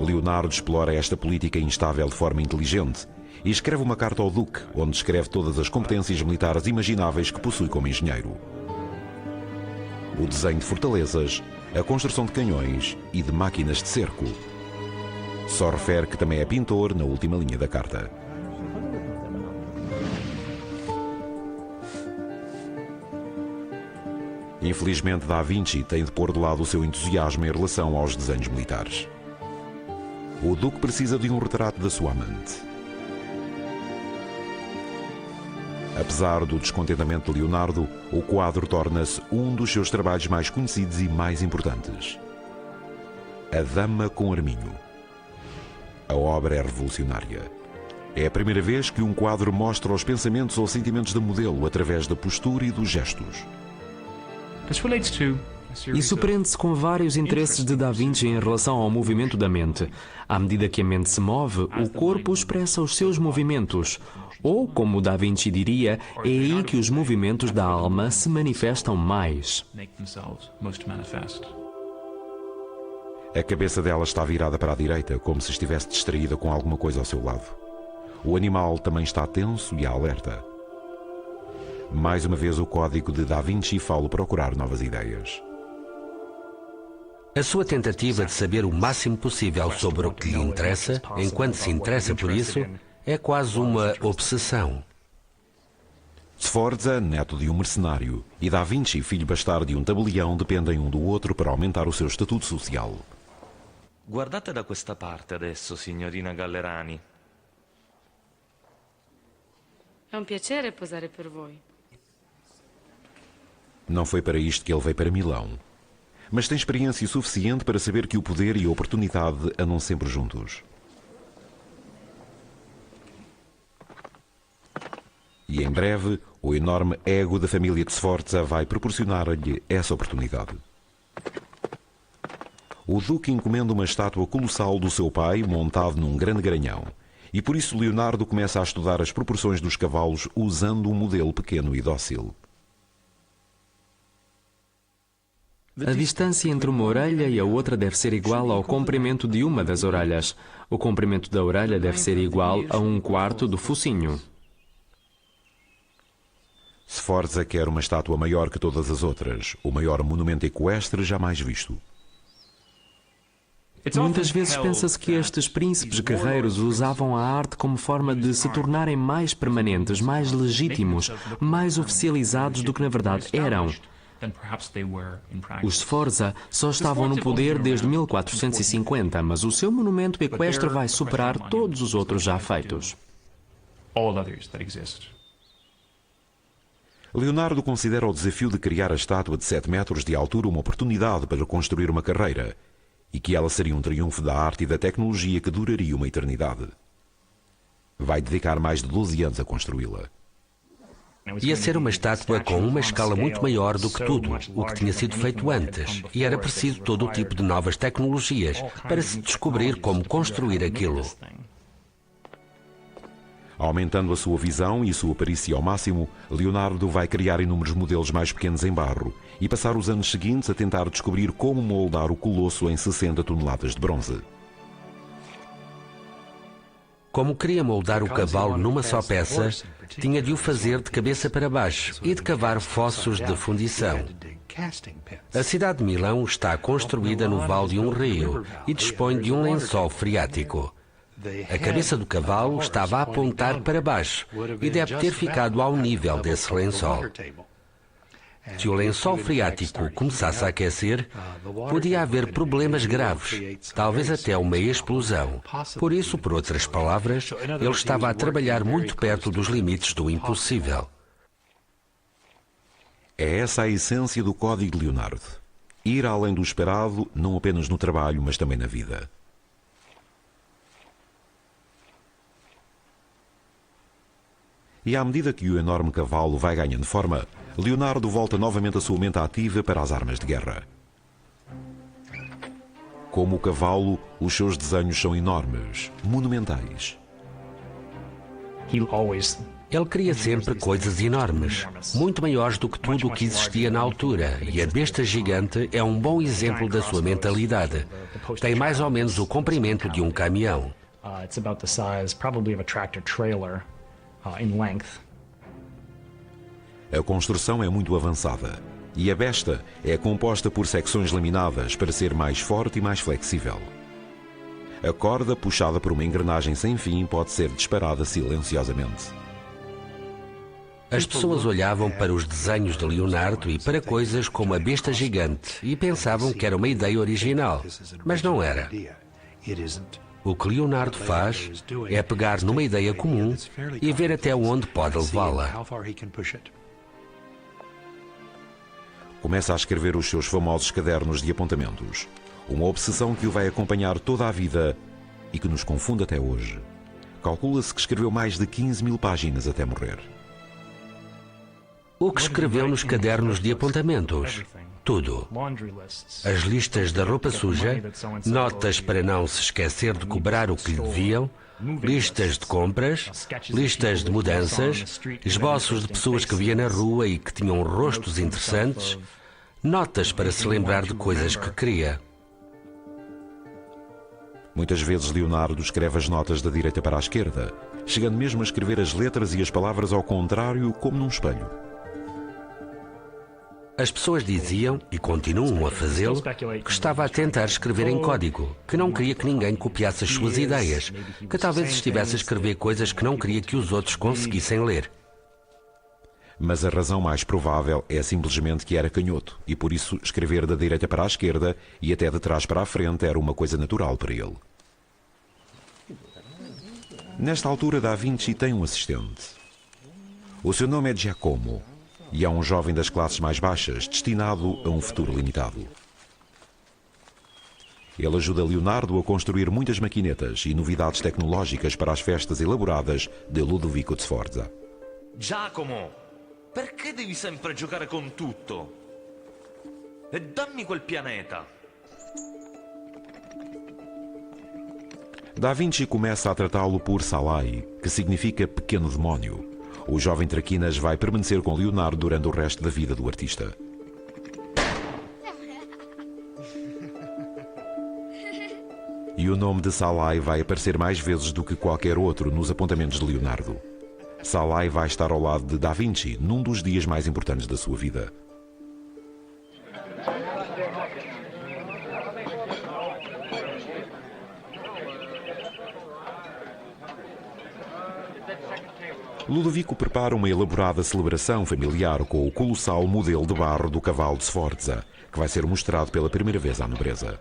Leonardo explora esta política instável de forma inteligente e escreve uma carta ao Duque, onde descreve todas as competências militares imagináveis que possui como engenheiro. O desenho de fortalezas, a construção de canhões e de máquinas de cerco. Só refere que também é pintor na última linha da carta. Infelizmente, Da Vinci tem de pôr de lado o seu entusiasmo em relação aos desenhos militares. O Duque precisa de um retrato da sua amante. Apesar do descontentamento de Leonardo, o quadro torna-se um dos seus trabalhos mais conhecidos e mais importantes. A Dama com Arminho. A obra é revolucionária. É a primeira vez que um quadro mostra os pensamentos ou sentimentos da modelo através da postura e dos gestos. Isso prende-se com vários interesses de Da Vinci em relação ao movimento da mente. À medida que a mente se move, o corpo expressa os seus movimentos. Ou, como Da Vinci diria, é aí que os movimentos da alma se manifestam mais. A cabeça dela está virada para a direita, como se estivesse distraída com alguma coisa ao seu lado. O animal também está tenso e alerta. Mais uma vez o código de Da Vinci fala procurar novas ideias. A sua tentativa de saber o máximo possível sobre o que lhe interessa, enquanto se interessa por isso, é quase uma obsessão. Sforza, neto de um mercenário, e Da Vinci, filho bastardo de um tabelião, dependem um do outro para aumentar o seu estatuto social. Guardate da questa parte adesso, signorina Gallerani. È un piacere posare per voi. Não foi para isto que ele veio para Milão. Mas tem experiência suficiente para saber que o poder e a oportunidade andam sempre juntos. E em breve, o enorme ego da família de Sforza vai proporcionar-lhe essa oportunidade. O duque encomenda uma estátua colossal do seu pai montado num grande garanhão. E por isso Leonardo começa a estudar as proporções dos cavalos usando um modelo pequeno e dócil. A distância entre uma orelha e a outra deve ser igual ao comprimento de uma das orelhas. O comprimento da orelha deve ser igual a 1/4 do focinho. Sforza quer uma estátua maior que todas as outras, o maior monumento equestre jamais visto. Muitas vezes pensa-se que estes príncipes guerreiros usavam a arte como forma de se tornarem mais permanentes, mais legítimos, mais oficializados do que na verdade eram. Os Sforza só estavam no poder desde 1450, mas o seu monumento equestre vai superar todos os outros já feitos. Leonardo considera o desafio de criar a estátua de 7 metros de altura uma oportunidade para construir uma carreira, e que ela seria um triunfo da arte e da tecnologia que duraria uma eternidade. Vai dedicar mais de 12 anos a construí-la. Ia ser uma estátua com uma escala muito maior do que tudo o que tinha sido feito antes, e era preciso todo o tipo de novas tecnologias para se descobrir como construir aquilo. Aumentando a sua visão e sua perícia ao máximo, Leonardo vai criar inúmeros modelos mais pequenos em barro e passar os anos seguintes a tentar descobrir como moldar o colosso em 60 toneladas de bronze. Como queria moldar o cavalo numa só peça, tinha de o fazer de cabeça para baixo e de cavar fossos de fundição. A cidade de Milão está construída no vale de um rio e dispõe de um lençol freático. A cabeça do cavalo estava a apontar para baixo e deve ter ficado ao nível desse lençol. Se o lençol freático começasse a aquecer, podia haver problemas graves, talvez até uma explosão. Por isso, por outras palavras, ele estava a trabalhar muito perto dos limites do impossível. É essa a essência do Código de Leonardo. Ir além do esperado, não apenas no trabalho, mas também na vida. E à medida que o enorme cavalo vai ganhando forma, Leonardo volta novamente a sua mente ativa para as armas de guerra. Como o cavalo, os seus desenhos são enormes, monumentais. Ele cria sempre coisas enormes, muito maiores do que tudo o que existia na altura, e a besta gigante é um bom exemplo da sua mentalidade. Tem mais ou menos o comprimento de um caminhão. A construção é muito avançada e a besta é composta por secções laminadas para ser mais forte e mais flexível. A corda, puxada por uma engrenagem sem fim, pode ser disparada silenciosamente. As pessoas olhavam para os desenhos de Leonardo e para coisas como a besta gigante e pensavam que era uma ideia original, mas não era. O que Leonardo faz é pegar numa ideia comum e ver até onde pode levá-la. Começa a escrever os seus famosos cadernos de apontamentos. Uma obsessão que o vai acompanhar toda a vida e que nos confunde até hoje. Calcula-se que escreveu mais de 15.000 páginas até morrer. O que escreveu nos cadernos de apontamentos? Tudo. As listas da roupa suja, notas para não se esquecer de cobrar o que lhe deviam, listas de compras, listas de mudanças, esboços de pessoas que via na rua e que tinham rostos interessantes, notas para se lembrar de coisas que queria. Muitas vezes Leonardo escreve as notas da direita para a esquerda, chegando mesmo a escrever as letras e as palavras ao contrário, como num espelho. As pessoas diziam, e continuam a fazê-lo, que estava a tentar escrever em código, que não queria que ninguém copiasse as suas ideias, que talvez estivesse a escrever coisas que não queria que os outros conseguissem ler. Mas a razão mais provável é simplesmente que era canhoto, e por isso escrever da direita para a esquerda e até de trás para a frente era uma coisa natural para ele. Nesta altura, Da Vinci tem um assistente. O seu nome é Giacomo, e é um jovem das classes mais baixas, destinado a um futuro limitado. Ele ajuda Leonardo a construir muitas maquinetas e novidades tecnológicas para as festas elaboradas de Ludovico Sforza. Giacomo, perché devi sempre giocare con tutto? E dammi quel pianeta. Da Vinci começa a tratá-lo por Salai, que significa pequeno demónio. O jovem traquinas vai permanecer com Leonardo durante o resto da vida do artista. E o nome de Salai vai aparecer mais vezes do que qualquer outro nos apontamentos de Leonardo. Salai vai estar ao lado de Da Vinci num dos dias mais importantes da sua vida. Ludovico prepara uma elaborada celebração familiar com o colossal modelo de barro do cavalo de Sforza, que vai ser mostrado pela primeira vez à nobreza.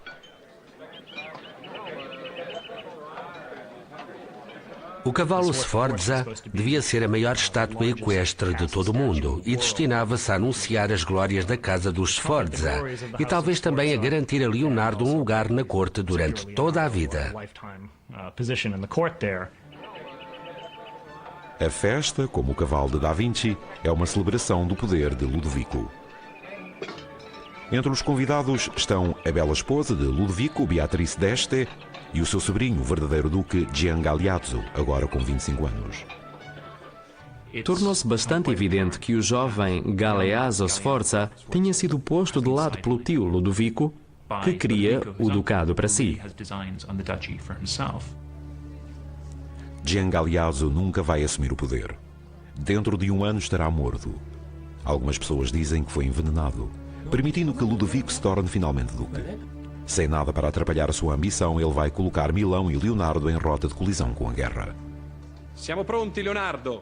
O cavalo Sforza devia ser a maior estátua equestre de todo o mundo e destinava-se a anunciar as glórias da casa dos Sforza e talvez também a garantir a Leonardo um lugar na corte durante toda a vida. A festa, como o cavalo de Da Vinci, é uma celebração do poder de Ludovico. Entre os convidados estão a bela esposa de Ludovico, Beatrice d'Este, e o seu sobrinho, o verdadeiro duque Gian Galeazzo, agora com 25 anos. Tornou-se bastante evidente que o jovem Galeazzo Sforza tinha sido posto de lado pelo tio Ludovico, que queria o ducado para si. Gian Galeazzo nunca vai assumir o poder. Dentro de um ano estará morto. Algumas pessoas dizem que foi envenenado, permitindo que Ludovico se torne finalmente duque. Sem nada para atrapalhar a sua ambição, ele vai colocar Milão e Leonardo em rota de colisão com a guerra. Siamo pronti, Leonardo!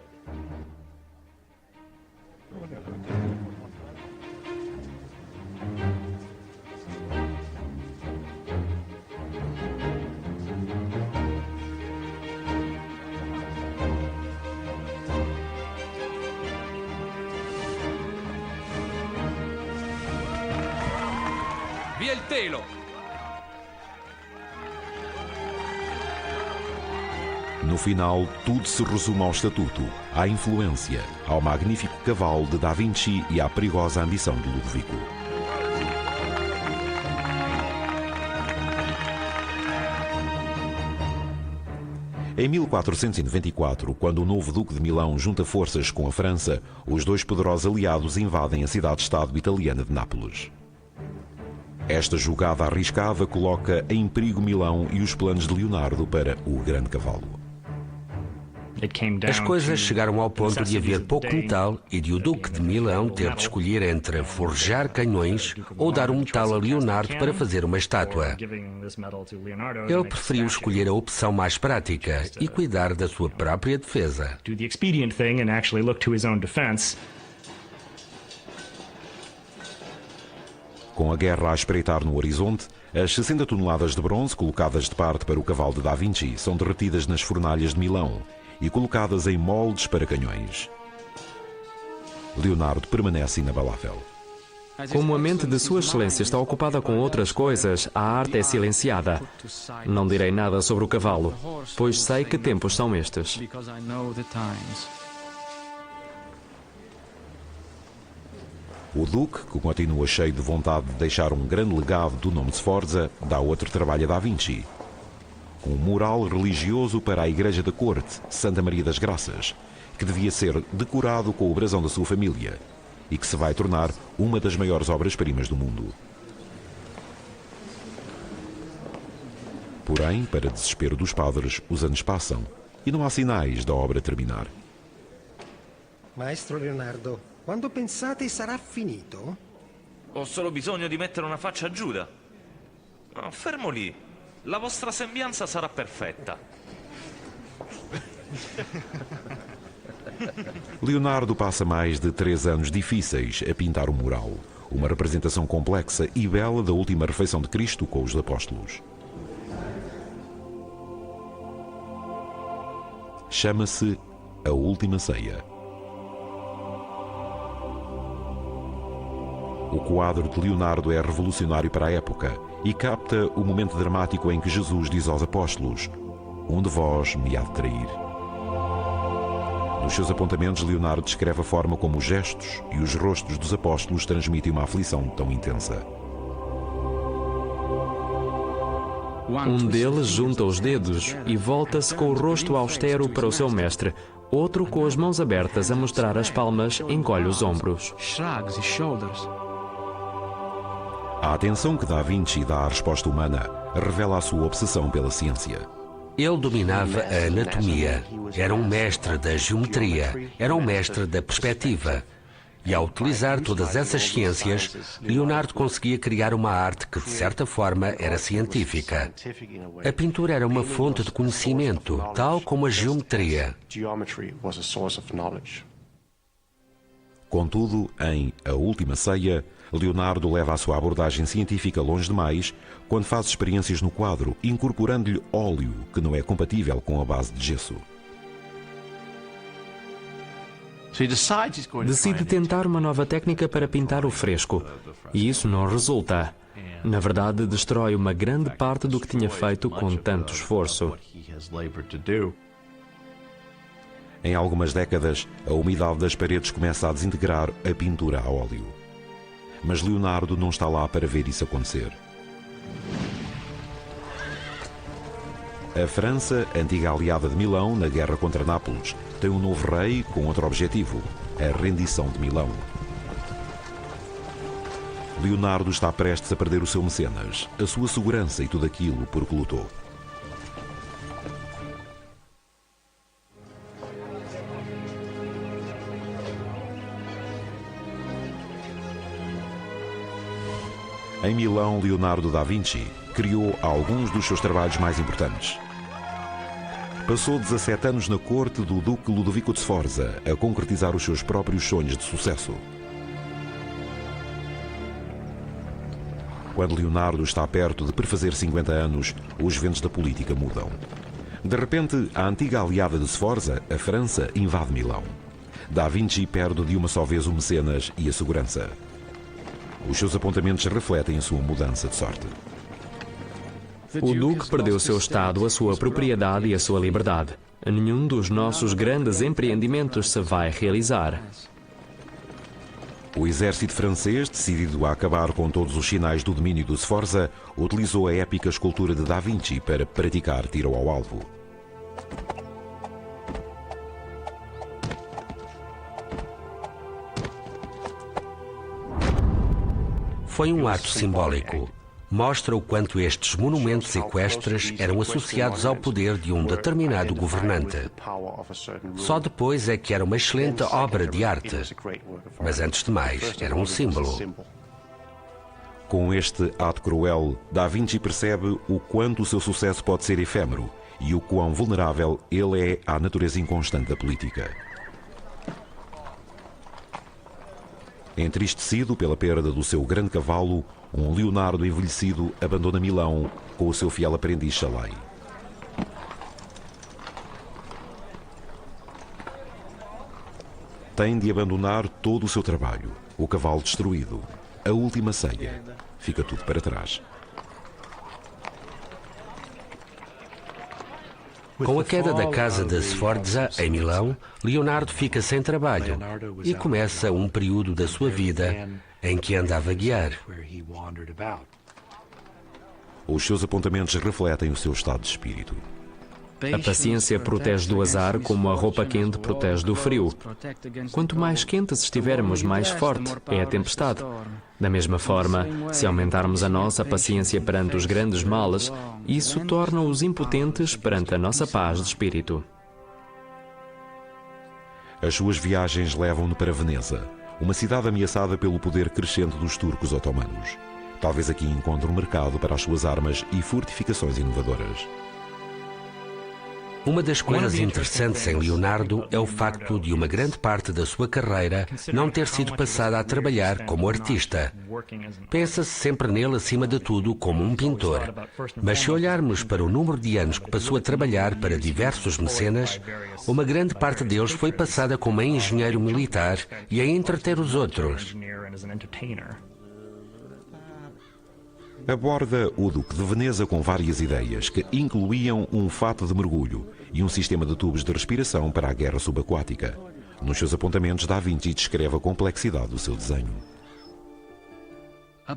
Via il telo! No final, tudo se resume ao estatuto, à influência, ao magnífico cavalo de Da Vinci e à perigosa ambição de Ludovico. Em 1494, quando o novo Duque de Milão junta forças com a França, os dois poderosos aliados invadem a cidade-estado italiana de Nápoles. Esta jogada arriscada coloca em perigo Milão e os planos de Leonardo para o grande cavalo. As coisas chegaram ao ponto de haver pouco metal e de o Duque de Milão ter de escolher entre forjar canhões ou dar um metal a Leonardo para fazer uma estátua. Ele preferiu escolher a opção mais prática e cuidar da sua própria defesa. Com a guerra a espreitar no horizonte, as 60 toneladas de bronze colocadas de parte para o cavalo de Da Vinci são derretidas nas fornalhas de Milão e colocadas em moldes para canhões. Leonardo permanece inabalável. Como a mente de Sua Excelência está ocupada com outras coisas, a arte é silenciada. Não direi nada sobre o cavalo, pois sei que tempos são estes. O Duque, que continua cheio de vontade de deixar um grande legado do nome de Sforza, dá outro trabalho a Da Vinci. Um mural religioso para a Igreja da Corte, Santa Maria das Graças, que devia ser decorado com o brasão da sua família e que se vai tornar uma das maiores obras-primas do mundo. Porém, para desespero dos padres, os anos passam e não há sinais da obra terminar. Maestro Leonardo, quando pensate sarà finito? Ho solo bisogno di mettere una faccia a Giuda. No, fermo lì. La vostra sembianza sarà perfetta. Leonardo passa mais de 3 anos difíceis a pintar o mural, uma representação complexa e bela da última refeição de Cristo com os apóstolos. Chama-se A Última Ceia. O quadro de Leonardo é revolucionário para a época e capta o momento dramático em que Jesus diz aos apóstolos: "Um de vós me há de trair." Nos seus apontamentos, Leonardo descreve a forma como os gestos e os rostos dos apóstolos transmitem uma aflição tão intensa. Um deles junta os dedos e volta-se com o rosto austero para o seu mestre. Outro, com as mãos abertas a mostrar as palmas, encolhe os ombros. A atenção que Da Vinci dá à resposta humana revela a sua obsessão pela ciência. Ele dominava a anatomia, era um mestre da geometria, era um mestre da perspectiva. E ao utilizar todas essas ciências, Leonardo conseguia criar uma arte que, de certa forma, era científica. A pintura era uma fonte de conhecimento, tal como a geometria. Contudo, em A Última Ceia, Leonardo leva a sua abordagem científica longe demais quando faz experiências no quadro, incorporando-lhe óleo que não é compatível com a base de gesso. Decide tentar uma nova técnica para pintar o fresco, e isso não resulta. Na verdade, destrói uma grande parte do que tinha feito com tanto esforço. Em algumas décadas, a umidade das paredes começa a desintegrar a pintura a óleo. Mas Leonardo não está lá para ver isso acontecer. A França, antiga aliada de Milão na guerra contra Nápoles, tem um novo rei com outro objetivo: a rendição de Milão. Leonardo está prestes a perder o seu mecenas, a sua segurança e tudo aquilo por que lutou. Em Milão, Leonardo da Vinci criou alguns dos seus trabalhos mais importantes. Passou 17 anos na corte do Duque Ludovico de Sforza a concretizar os seus próprios sonhos de sucesso. Quando Leonardo está perto de perfazer 50 anos, os ventos da política mudam. De repente, a antiga aliada de Sforza, a França, invade Milão. Da Vinci perde de uma só vez o mecenas e a segurança. Os seus apontamentos refletem a sua mudança de sorte. O Duque perdeu seu estado, a sua propriedade e a sua liberdade. Nenhum dos nossos grandes empreendimentos se vai realizar. O exército francês, decidido a acabar com todos os sinais do domínio do Sforza, utilizou a épica escultura de Da Vinci para praticar tiro ao alvo. Foi um ato simbólico. Mostra o quanto estes monumentos equestres eram associados ao poder de um determinado governante. Só depois é que era uma excelente obra de arte. Mas antes de mais, era um símbolo. Com este ato cruel, Da Vinci percebe o quanto o seu sucesso pode ser efêmero e o quão vulnerável ele é à natureza inconstante da política. Entristecido pela perda do seu grande cavalo, um Leonardo envelhecido abandona Milão com o seu fiel aprendiz Chalais. Tem de abandonar todo o seu trabalho, o cavalo destruído, a última ceia. Fica tudo para trás. Com a queda da casa de Sforza, em Milão, Leonardo fica sem trabalho e começa um período da sua vida em que anda a vaguear. Os seus apontamentos refletem o seu estado de espírito. A paciência protege do azar como a roupa quente protege do frio. Quanto mais quentes estivermos, mais forte é a tempestade. Da mesma forma, se aumentarmos a nossa paciência perante os grandes males, isso torna-os impotentes perante a nossa paz de espírito. As suas viagens levam-no para Veneza, uma cidade ameaçada pelo poder crescente dos turcos otomanos. Talvez aqui encontre um mercado para as suas armas e fortificações inovadoras. Uma das coisas interessantes em Leonardo é o facto de uma grande parte da sua carreira não ter sido passada a trabalhar como artista. Pensa-se sempre nele, acima de tudo, como um pintor. Mas se olharmos para o número de anos que passou a trabalhar para diversos mecenas, uma grande parte deles foi passada como engenheiro militar e a entreter os outros. Aborda o Duque de Veneza com várias ideias que incluíam um fato de mergulho e um sistema de tubos de respiração para a guerra subaquática. Nos seus apontamentos, Da Vinci descreve a complexidade do seu desenho.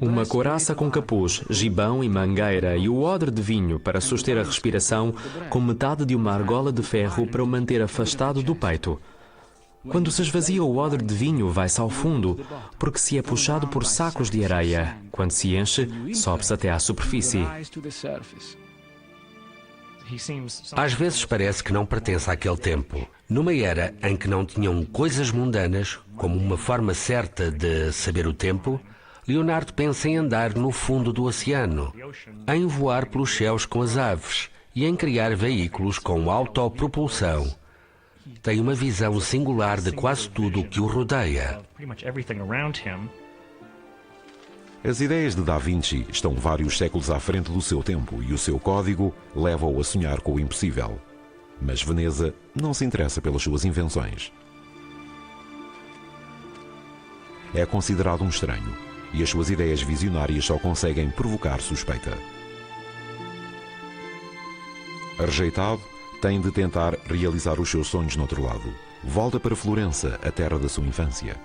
Uma couraça com capuz, gibão e mangueira e o odre de vinho para suster a respiração com metade de uma argola de ferro para o manter afastado do peito. Quando se esvazia o odre de vinho, vai-se ao fundo, porque se é puxado por sacos de areia. Quando se enche, sobe-se até à superfície. Às vezes parece que não pertence àquele tempo. Numa era em que não tinham coisas mundanas, como uma forma certa de saber o tempo, Leonardo pensa em andar no fundo do oceano, em voar pelos céus com as aves e em criar veículos com autopropulsão. Tem uma visão singular de quase tudo o que o rodeia. As ideias de Da Vinci estão vários séculos à frente do seu tempo e o seu código leva-o a sonhar com o impossível. Mas Veneza não se interessa pelas suas invenções. É considerado um estranho e as suas ideias visionárias só conseguem provocar suspeita. Rejeitado, tem de tentar realizar os seus sonhos no outro lado. Volta para Florença, a terra da sua infância.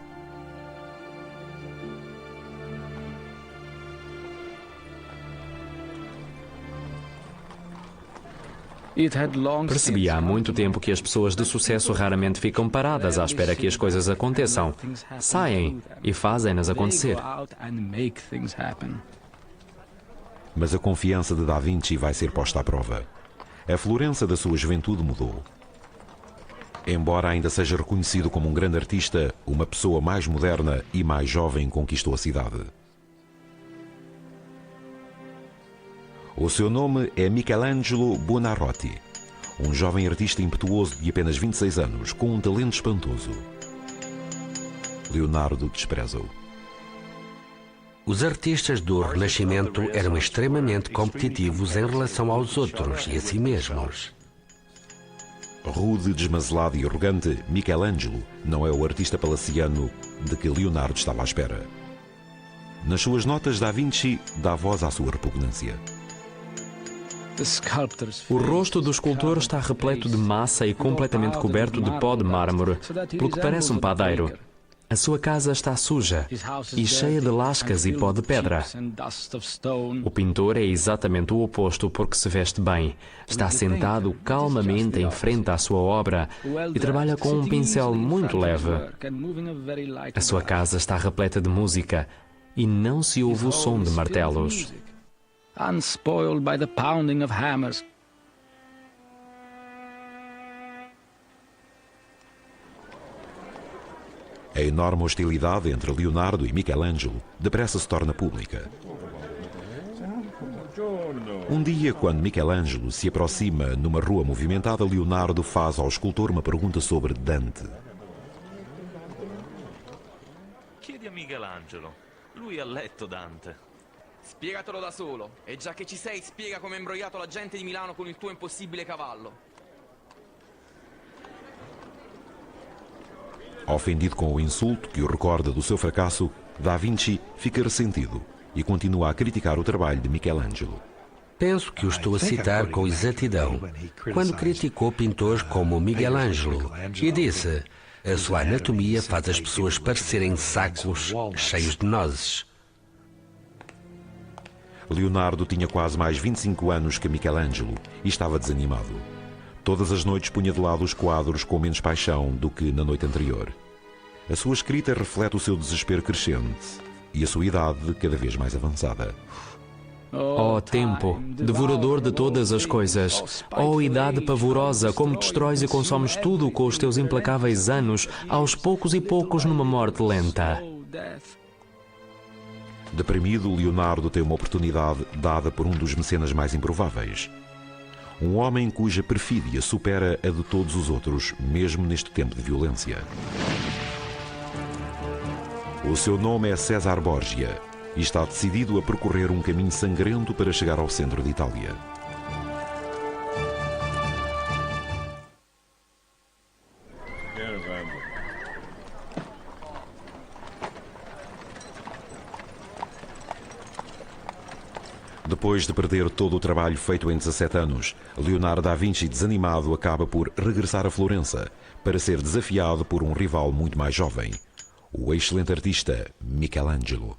Percebi há muito tempo que as pessoas de sucesso raramente ficam paradas à espera que as coisas aconteçam. Saem e fazem-nas acontecer. Mas a confiança de Da Vinci vai ser posta à prova. A Florença da sua juventude mudou. Embora ainda seja reconhecido como um grande artista, uma pessoa mais moderna e mais jovem conquistou a cidade. O seu nome é Michelangelo Buonarroti, um jovem artista impetuoso de apenas 26 anos, com um talento espantoso. Leonardo despreza-o. Os artistas do Renascimento eram extremamente competitivos em relação aos outros e a si mesmos. Rude, desmazelado e arrogante, Michelangelo não é o artista palaciano de que Leonardo estava à espera. Nas suas notas, Da Vinci dá voz à sua repugnância. O rosto do escultor está repleto de massa e completamente coberto de pó de mármore, pelo que parece um padeiro. A sua casa está suja e cheia de lascas e pó de pedra. O pintor é exatamente o oposto porque se veste bem. Está sentado calmamente em frente à sua obra e trabalha com um pincel muito leve. A sua casa está repleta de música e não se ouve o som de martelos. Unspoiled by the pounding of hammers. A enorme hostilidade entre Leonardo e Michelangelo depressa se torna pública. Um dia, quando Michelangelo se aproxima numa rua movimentada, Leonardo faz ao escultor uma pergunta sobre Dante. Chiedi a Michelangelo. Lui ha letto Dante. Spiegatelo da solo. E già che ci sei, spiega come hai imbrogliato la gente di Milano con il tuo impossibile cavallo. Ofendido com o insulto que o recorda do seu fracasso, Da Vinci fica ressentido e continua a criticar o trabalho de Michelangelo. Penso que o estou a citar com exatidão, quando criticou pintores como Miguel Ângelo e disse: a sua anatomia faz as pessoas parecerem sacos cheios de nozes. Leonardo tinha quase mais 25 anos que Michelangelo e estava desanimado. Todas as noites punha de lado os quadros com menos paixão do que na noite anterior. A sua escrita reflete o seu desespero crescente e a sua idade cada vez mais avançada. Ó tempo, devorador de todas as coisas, ó idade pavorosa, como destróis e consomes tudo com os teus implacáveis anos, aos poucos e poucos numa morte lenta. Deprimido, Leonardo tem uma oportunidade dada por um dos mecenas mais improváveis. Um homem cuja perfídia supera a de todos os outros, mesmo neste tempo de violência. O seu nome é César Borgia e está decidido a percorrer um caminho sangrento para chegar ao centro de Itália. Depois de perder todo o trabalho feito em 17 anos, Leonardo da Vinci, desanimado, acaba por regressar a Florença para ser desafiado por um rival muito mais jovem, o excelente artista Michelangelo.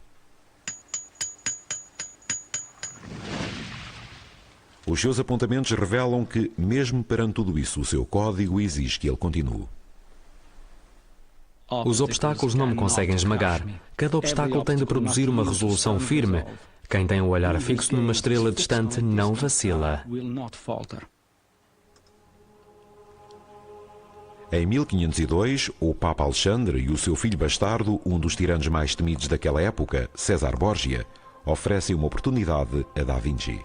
Os seus apontamentos revelam que, mesmo perante tudo isso, o seu código exige que ele continue. Os obstáculos não me conseguem esmagar. Cada obstáculo tem de produzir uma resolução firme. Quem tem o olhar fixo numa estrela distante não vacila. Em 1502, o Papa Alexandre e o seu filho bastardo, um dos tiranos mais temidos daquela época, César Borgia, oferecem uma oportunidade a Da Vinci.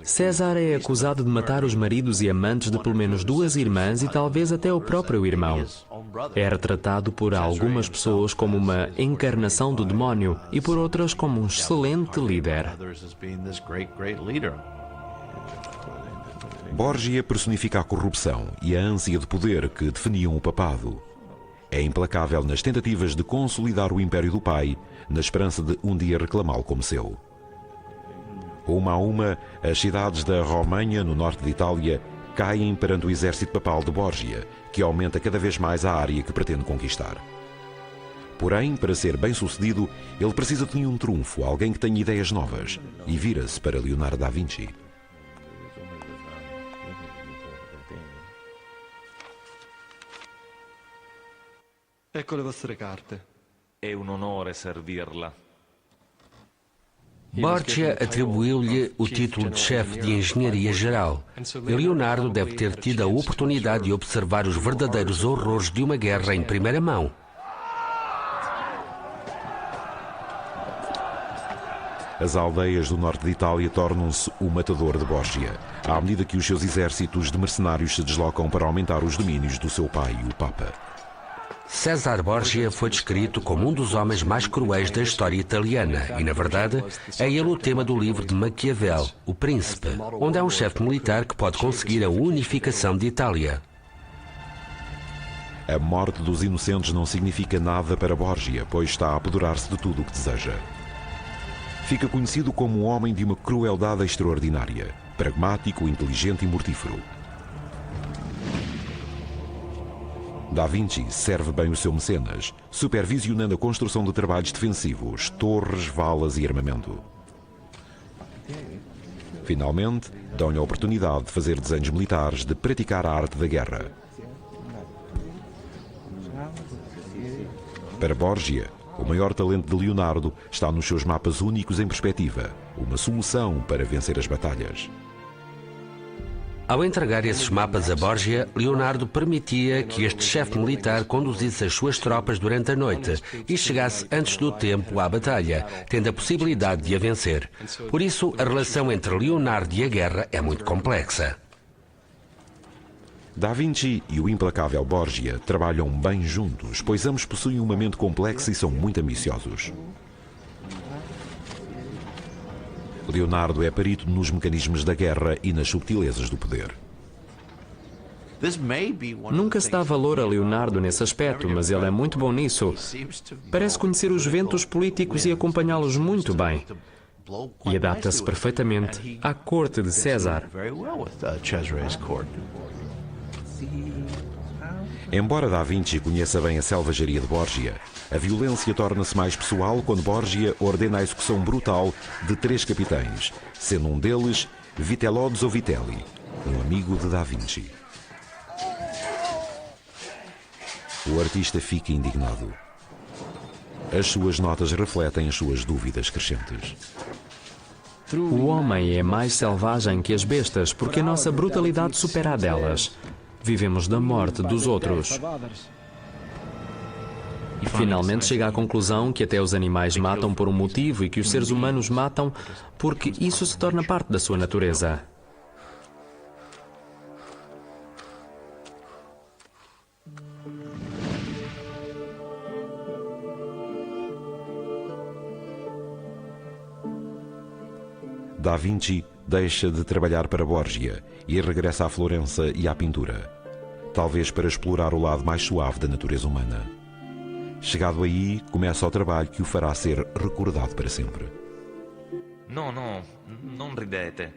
César é acusado de matar os maridos e amantes de pelo menos 2 irmãs e talvez até o próprio irmão. É retratado por algumas pessoas como uma encarnação do demónio e por outras como um excelente líder. Borgia personifica a corrupção e a ânsia de poder que definiam o papado. É implacável nas tentativas de consolidar o império do pai, na esperança de um dia reclamá-lo como seu. Uma a uma, as cidades da Romanha, no norte de Itália, caem perante o exército papal de Borgia, que aumenta cada vez mais a área que pretende conquistar. Porém, para ser bem-sucedido, ele precisa de um trunfo, alguém que tenha ideias novas, e vira-se para Leonardo da Vinci. Ecco le vostre carte. È un onore servirla. Borgia atribuiu-lhe o título de chefe de engenharia geral. E Leonardo deve ter tido a oportunidade de observar os verdadeiros horrores de uma guerra em primeira mão. As aldeias do norte de Itália tornam-se o matador de Borgia, à medida que os seus exércitos de mercenários se deslocam para aumentar os domínios do seu pai, o Papa. César Borgia foi descrito como um dos homens mais cruéis da história italiana e, na verdade, é ele o tema do livro de Maquiavel, O Príncipe, onde há um chefe militar que pode conseguir a unificação de Itália. A morte dos inocentes não significa nada para Borgia, pois está a apoderar-se de tudo o que deseja. Fica conhecido como um homem de uma crueldade extraordinária, pragmático, inteligente e mortífero. Da Vinci serve bem o seu mecenas, supervisionando a construção de trabalhos defensivos, torres, valas e armamento. Finalmente, dão-lhe a oportunidade de fazer desenhos militares, de praticar a arte da guerra. Para Borgia, o maior talento de Leonardo está nos seus mapas únicos em perspectiva, uma solução para vencer as batalhas. Ao entregar esses mapas a Borgia, Leonardo permitia que este chefe militar conduzisse as suas tropas durante a noite e chegasse antes do tempo à batalha, tendo a possibilidade de a vencer. Por isso, a relação entre Leonardo e a guerra é muito complexa. Da Vinci e o implacável Borgia trabalham bem juntos, pois ambos possuem uma mente complexa e são muito ambiciosos. Leonardo é perito nos mecanismos da guerra e nas subtilezas do poder. Nunca se dá valor a Leonardo nesse aspecto, mas ele é muito bom nisso. Parece conhecer os ventos políticos e acompanhá-los muito bem. E adapta-se perfeitamente à corte de César. Embora Da Vinci conheça bem a selvageria de Borgia, a violência torna-se mais pessoal quando Borgia ordena a execução brutal de 3 capitães, sendo um deles Vitello Zoffatelli, um amigo de Da Vinci. O artista fica indignado. As suas notas refletem as suas dúvidas crescentes. O homem é mais selvagem que as bestas porque a nossa brutalidade supera a delas. Vivemos da morte dos outros. Finalmente chega à conclusão que até os animais matam por um motivo e que os seres humanos matam porque isso se torna parte da sua natureza. Da Vinci deixa de trabalhar para Borgia e regressa à Florença e à pintura, talvez para explorar o lado mais suave da natureza humana. Chegado aí, começa o trabalho que o fará ser recordado para sempre. No, non ridete.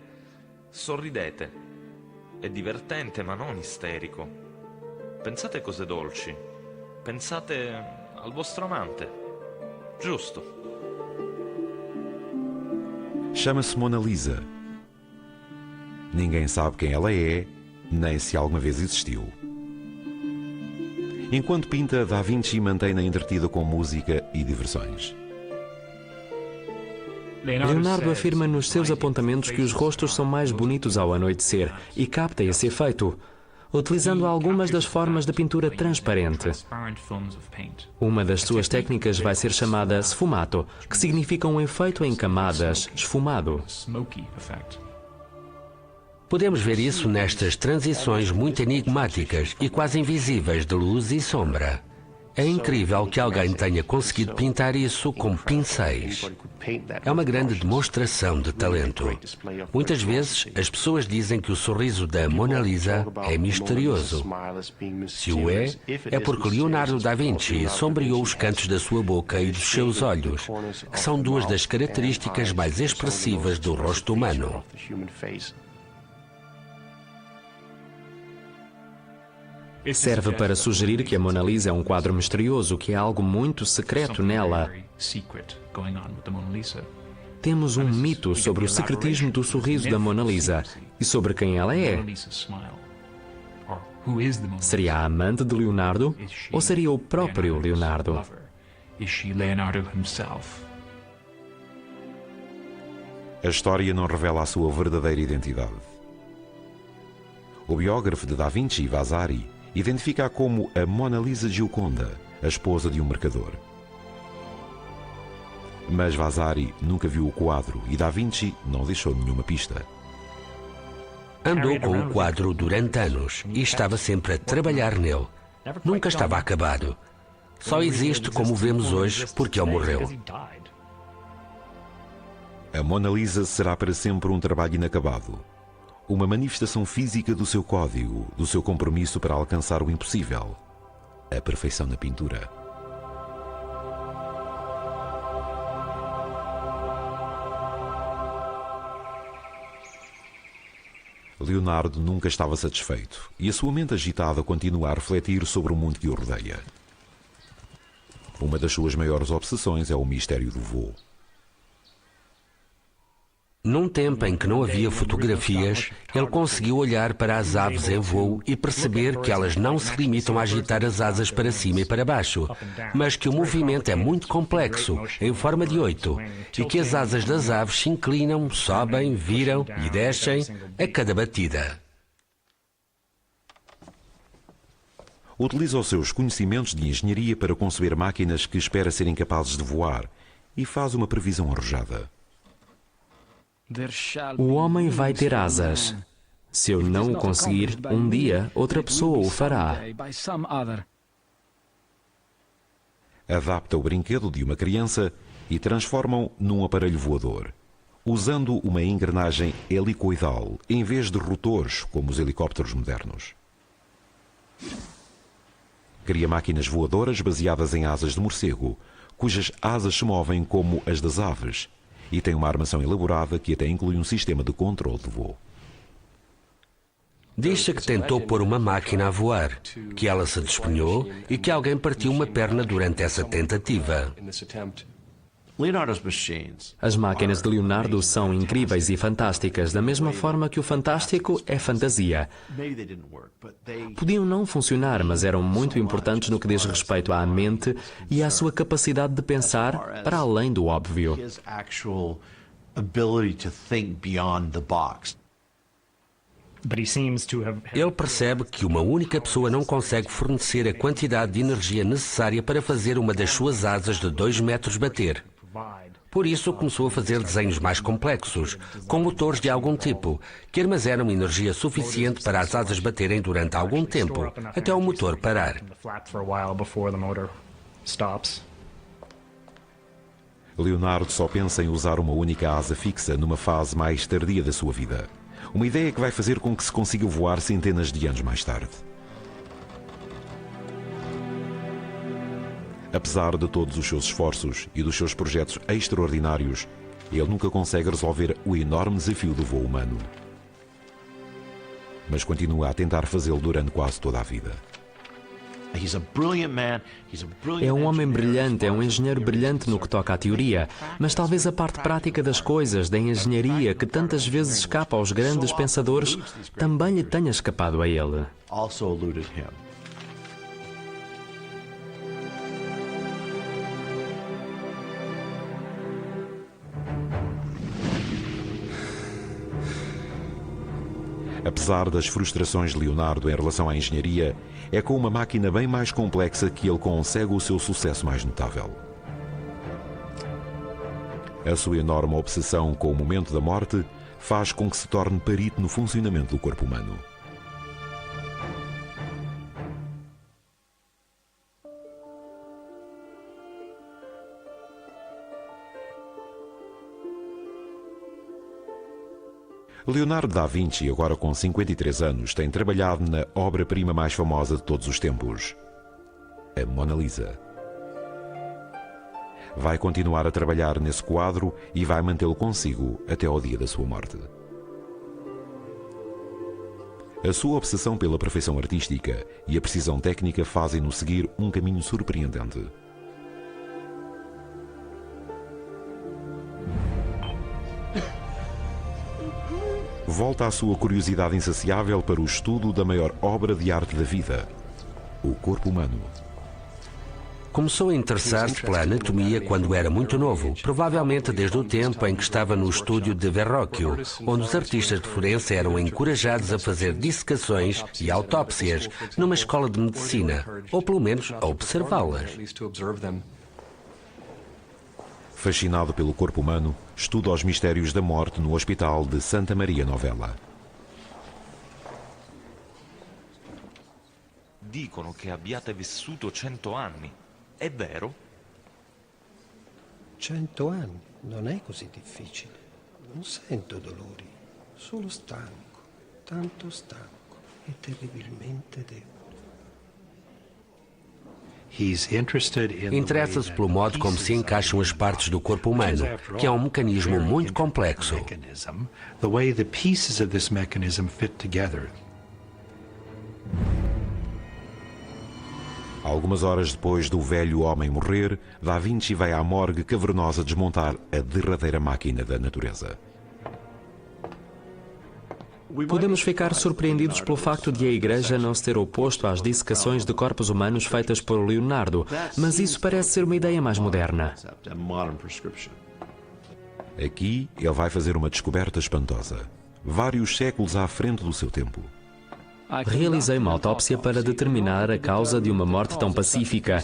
Sorridete. È divertente, ma non isterico. Pensate cose dolci. Pensate al vostro amante. Giusto. Chama-se Mona Lisa. Ninguém sabe quem ela é, nem se alguma vez existiu. Enquanto pinta, Da Vinci mantém-na entretida com música e diversões. Leonardo afirma nos seus apontamentos que os rostos são mais bonitos ao anoitecer e capta esse efeito, utilizando algumas das formas da pintura transparente. Uma das suas técnicas vai ser chamada sfumato, que significa um efeito em camadas, esfumado. Podemos ver isso nestas transições muito enigmáticas e quase invisíveis de luz e sombra. É incrível que alguém tenha conseguido pintar isso com pincéis. É uma grande demonstração de talento. Muitas vezes, as pessoas dizem que o sorriso da Mona Lisa é misterioso. Se o é, é porque Leonardo da Vinci sombreou os cantos da sua boca e dos seus olhos, que são duas das características mais expressivas do rosto humano. Serve para sugerir que a Mona Lisa é um quadro misterioso, que há algo muito secreto nela. Temos um mito sobre o secretismo do sorriso da Mona Lisa e sobre quem ela é. Seria a amante de Leonardo ou seria o próprio Leonardo? A história não revela a sua verdadeira identidade. O biógrafo de Da Vinci, Vasari, identifica-a como a Mona Lisa Gioconda, a esposa de um mercador. Mas Vasari nunca viu o quadro e Da Vinci não deixou nenhuma pista. Andou com o quadro durante anos e estava sempre a trabalhar nele. Nunca estava acabado. Só existe como vemos hoje porque ele morreu. A Mona Lisa será para sempre um trabalho inacabado. Uma manifestação física do seu código, do seu compromisso para alcançar o impossível, a perfeição na pintura. Leonardo nunca estava satisfeito e a sua mente agitada continua a refletir sobre o mundo que o rodeia. Uma das suas maiores obsessões é o mistério do voo. Num tempo em que não havia fotografias, ele conseguiu olhar para as aves em voo e perceber que elas não se limitam a agitar as asas para cima e para baixo, mas que o movimento é muito complexo, em forma de 8, e que as asas das aves se inclinam, sobem, viram e descem a cada batida. Utiliza os seus conhecimentos de engenharia para conceber máquinas que espera serem capazes de voar e faz uma previsão arrojada. O homem vai ter asas. Se eu não o conseguir, um dia outra pessoa o fará. Adapta o brinquedo de uma criança e transforma-o num aparelho voador, usando uma engrenagem helicoidal em vez de rotores como os helicópteros modernos. Cria máquinas voadoras baseadas em asas de morcego, cujas asas se movem como as das aves, e tem uma armação elaborada que até inclui um sistema de controle de voo. Diz-se que tentou pôr uma máquina a voar, que ela se despenhou e que alguém partiu uma perna durante essa tentativa. As máquinas de Leonardo são incríveis e fantásticas, da mesma forma que o fantástico é fantasia. Podiam não funcionar, mas eram muito importantes no que diz respeito à mente e à sua capacidade de pensar para além do óbvio. Ele percebe que uma única pessoa não consegue fornecer a quantidade de energia necessária para fazer uma das suas asas de 2 metros bater. Por isso, começou a fazer desenhos mais complexos, com motores de algum tipo, que armazenam energia suficiente para as asas baterem durante algum tempo, até o motor parar. Leonardo só pensa em usar uma única asa fixa numa fase mais tardia da sua vida. Uma ideia que vai fazer com que se consiga voar centenas de anos mais tarde. Apesar de todos os seus esforços e dos seus projetos extraordinários, ele nunca consegue resolver o enorme desafio do voo humano. Mas continua a tentar fazê-lo durante quase toda a vida. É um homem brilhante, é um engenheiro brilhante no que toca à teoria, mas talvez a parte prática das coisas, da engenharia, que tantas vezes escapa aos grandes pensadores, também lhe tenha escapado a ele. Apesar das frustrações de Leonardo em relação à engenharia, é com uma máquina bem mais complexa que ele consegue o seu sucesso mais notável. A sua enorme obsessão com o momento da morte faz com que se torne perito no funcionamento do corpo humano. Leonardo da Vinci, agora com 53 anos, tem trabalhado na obra-prima mais famosa de todos os tempos, a Mona Lisa. Vai continuar a trabalhar nesse quadro e vai mantê-lo consigo até ao dia da sua morte. A sua obsessão pela perfeição artística e a precisão técnica fazem-no seguir um caminho surpreendente. Volta a sua curiosidade insaciável para o estudo da maior obra de arte da vida, o corpo humano. Começou a interessar-se pela anatomia quando era muito novo, provavelmente desde o tempo em que estava no estúdio de Verrocchio, onde os artistas de Florença eram encorajados a fazer dissecações e autópsias numa escola de medicina, ou pelo menos a observá-las. Fascinado pelo corpo humano, estuda os mistérios da morte no Hospital de Santa Maria Novella. Dicono che abbiate vissuto 100 anni. È vero? 100 anni? Non è così difficile. Non sento dolori, solo stanco, tanto stanco e terribilmente debole. Interessa-se pelo modo como se encaixam as partes do corpo humano, que é um mecanismo muito complexo. Algumas horas depois do velho homem morrer, Da Vinci vai à morgue cavernosa desmontar a derradeira máquina da natureza. Podemos ficar surpreendidos pelo facto de a Igreja não se ter oposto às dissecações de corpos humanos feitas por Leonardo, mas isso parece ser uma ideia mais moderna. Aqui, ele vai fazer uma descoberta espantosa, vários séculos à frente do seu tempo. Realizei uma autópsia para determinar a causa de uma morte tão pacífica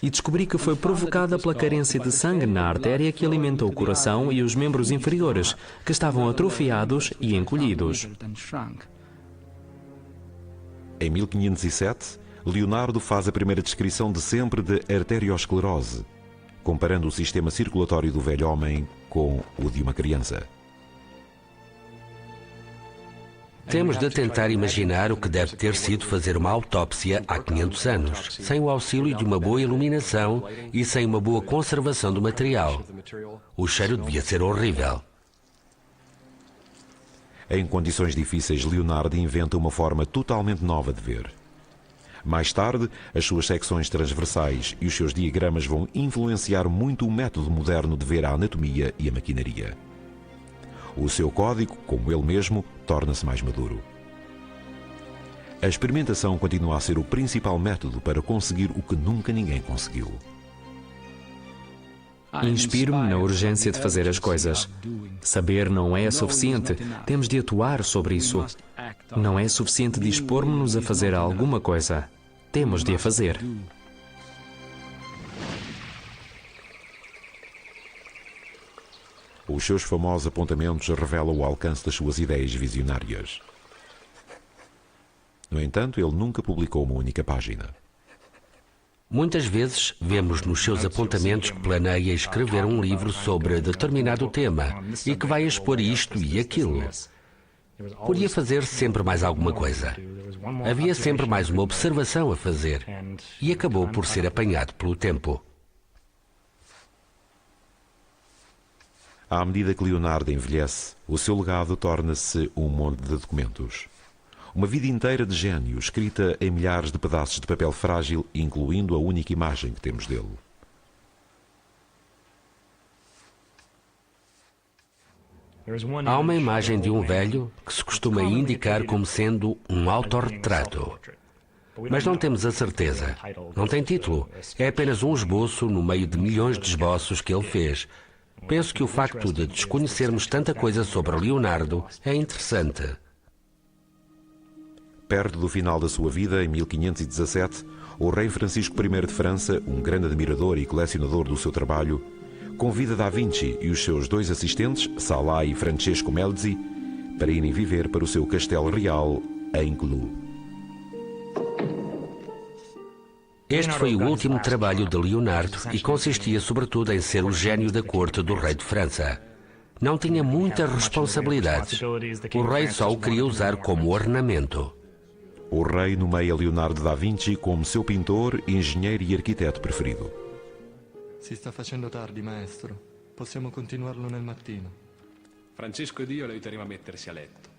e descobri que foi provocada pela carência de sangue na artéria que alimentou o coração e os membros inferiores, que estavam atrofiados e encolhidos. Em 1507, Leonardo faz a primeira descrição de sempre de arteriosclerose, comparando o sistema circulatório do velho homem com o de uma criança. Temos de tentar imaginar o que deve ter sido fazer uma autópsia há 500 anos, sem o auxílio de uma boa iluminação e sem uma boa conservação do material. O cheiro devia ser horrível. Em condições difíceis, Leonardo inventa uma forma totalmente nova de ver. Mais tarde, as suas secções transversais e os seus diagramas vão influenciar muito o método moderno de ver a anatomia e a maquinaria. O seu código, como ele mesmo, torna-se mais maduro. A experimentação continua a ser o principal método para conseguir o que nunca ninguém conseguiu. Inspiro-me na urgência de fazer as coisas. Saber não é suficiente, temos de atuar sobre isso. Não é suficiente dispormos-nos a fazer alguma coisa. Temos de a fazer. Os seus famosos apontamentos revelam o alcance das suas ideias visionárias. No entanto, ele nunca publicou uma única página. Muitas vezes vemos nos seus apontamentos que planeia escrever um livro sobre determinado tema e que vai expor isto e aquilo. Podia fazer sempre mais alguma coisa. Havia sempre mais uma observação a fazer e acabou por ser apanhado pelo tempo. À medida que Leonardo envelhece, o seu legado torna-se um monte de documentos. Uma vida inteira de gênio, escrita em milhares de pedaços de papel frágil, incluindo a única imagem que temos dele. Há uma imagem de um velho que se costuma indicar como sendo um autorretrato. Mas não temos a certeza. Não tem título. É apenas um esboço no meio de milhões de esboços que ele fez. Penso que o facto de desconhecermos tanta coisa sobre Leonardo é interessante. Perto do final da sua vida, em 1517, o rei Francisco I de França, um grande admirador e colecionador do seu trabalho, convida Da Vinci e os seus dois assistentes, Sala e Francesco Melzi, para irem viver para o seu castelo real em Clou. Este foi o último trabalho de Leonardo e consistia sobretudo em ser o gênio da corte do rei de França. Não tinha muitas responsabilidades. O rei só o queria usar como ornamento. O rei nomeia Leonardo da Vinci como seu pintor, engenheiro e arquiteto preferido. Si sta facendo tardi, maestro. Possiamo continuarlo nel mattino. Francesco ed io lo aiuteremo a mettersi a letto.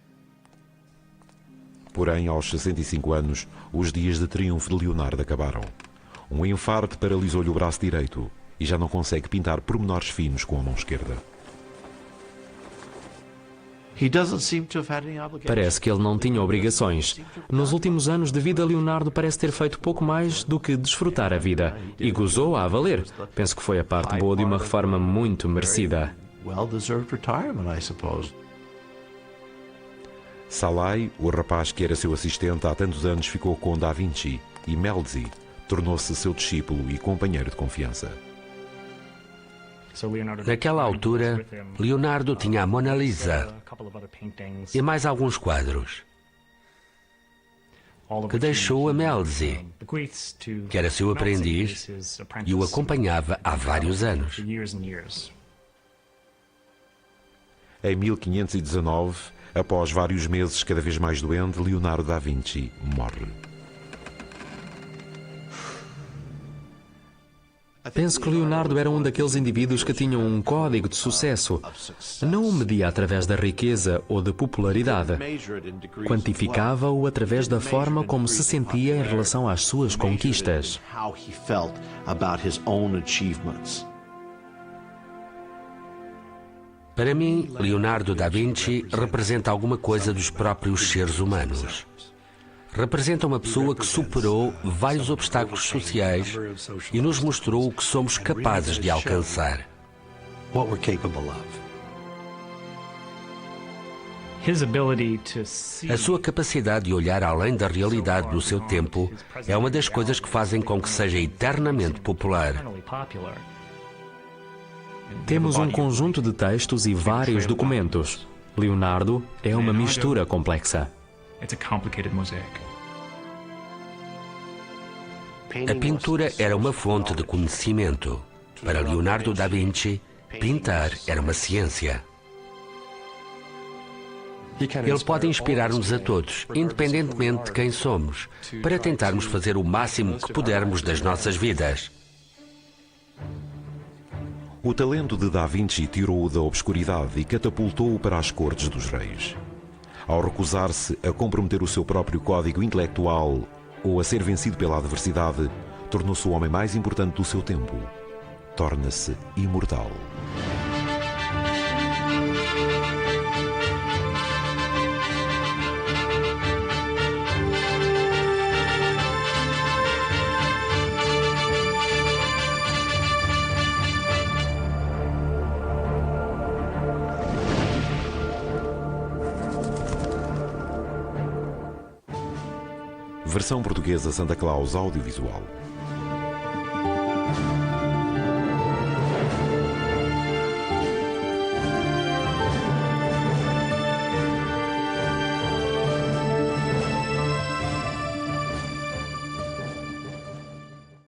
Porém, aos 65 anos, os dias de triunfo de Leonardo acabaram. Um infarto paralisou-lhe o braço direito e já não consegue pintar pormenores finos com a mão esquerda. Parece que ele não tinha obrigações. Nos últimos anos de vida, Leonardo parece ter feito pouco mais do que desfrutar a vida. E gozou-a a valer. Penso que foi a parte boa de uma reforma muito merecida. Salai, o rapaz que era seu assistente há tantos anos, ficou com Da Vinci e Melzi tornou-se seu discípulo e companheiro de confiança. Naquela altura, Leonardo tinha a Mona Lisa e mais alguns quadros que deixou a Melzi, que era seu aprendiz e o acompanhava há vários anos. Em 1519, após vários meses cada vez mais doente, Leonardo da Vinci morre. Penso que Leonardo era um daqueles indivíduos que tinham um código de sucesso. Não o media através da riqueza ou da popularidade. Quantificava-o através da forma como se sentia em relação às suas conquistas. Para mim, Leonardo da Vinci representa alguma coisa dos próprios seres humanos. Representa uma pessoa que superou vários obstáculos sociais e nos mostrou o que somos capazes de alcançar. A sua capacidade de olhar além da realidade do seu tempo é uma das coisas que fazem com que seja eternamente popular. Temos um conjunto de textos e vários documentos. Leonardo é uma mistura complexa. A pintura era uma fonte de conhecimento. Para Leonardo da Vinci, pintar era uma ciência. Ele pode inspirar-nos a todos, independentemente de quem somos, para tentarmos fazer o máximo que pudermos das nossas vidas. O talento de Da Vinci tirou-o da obscuridade e catapultou-o para as cortes dos reis. Ao recusar-se a comprometer o seu próprio código intelectual ou a ser vencido pela adversidade, tornou-se o homem mais importante do seu tempo. Torna-se imortal. Versão portuguesa Santa Claus audiovisual.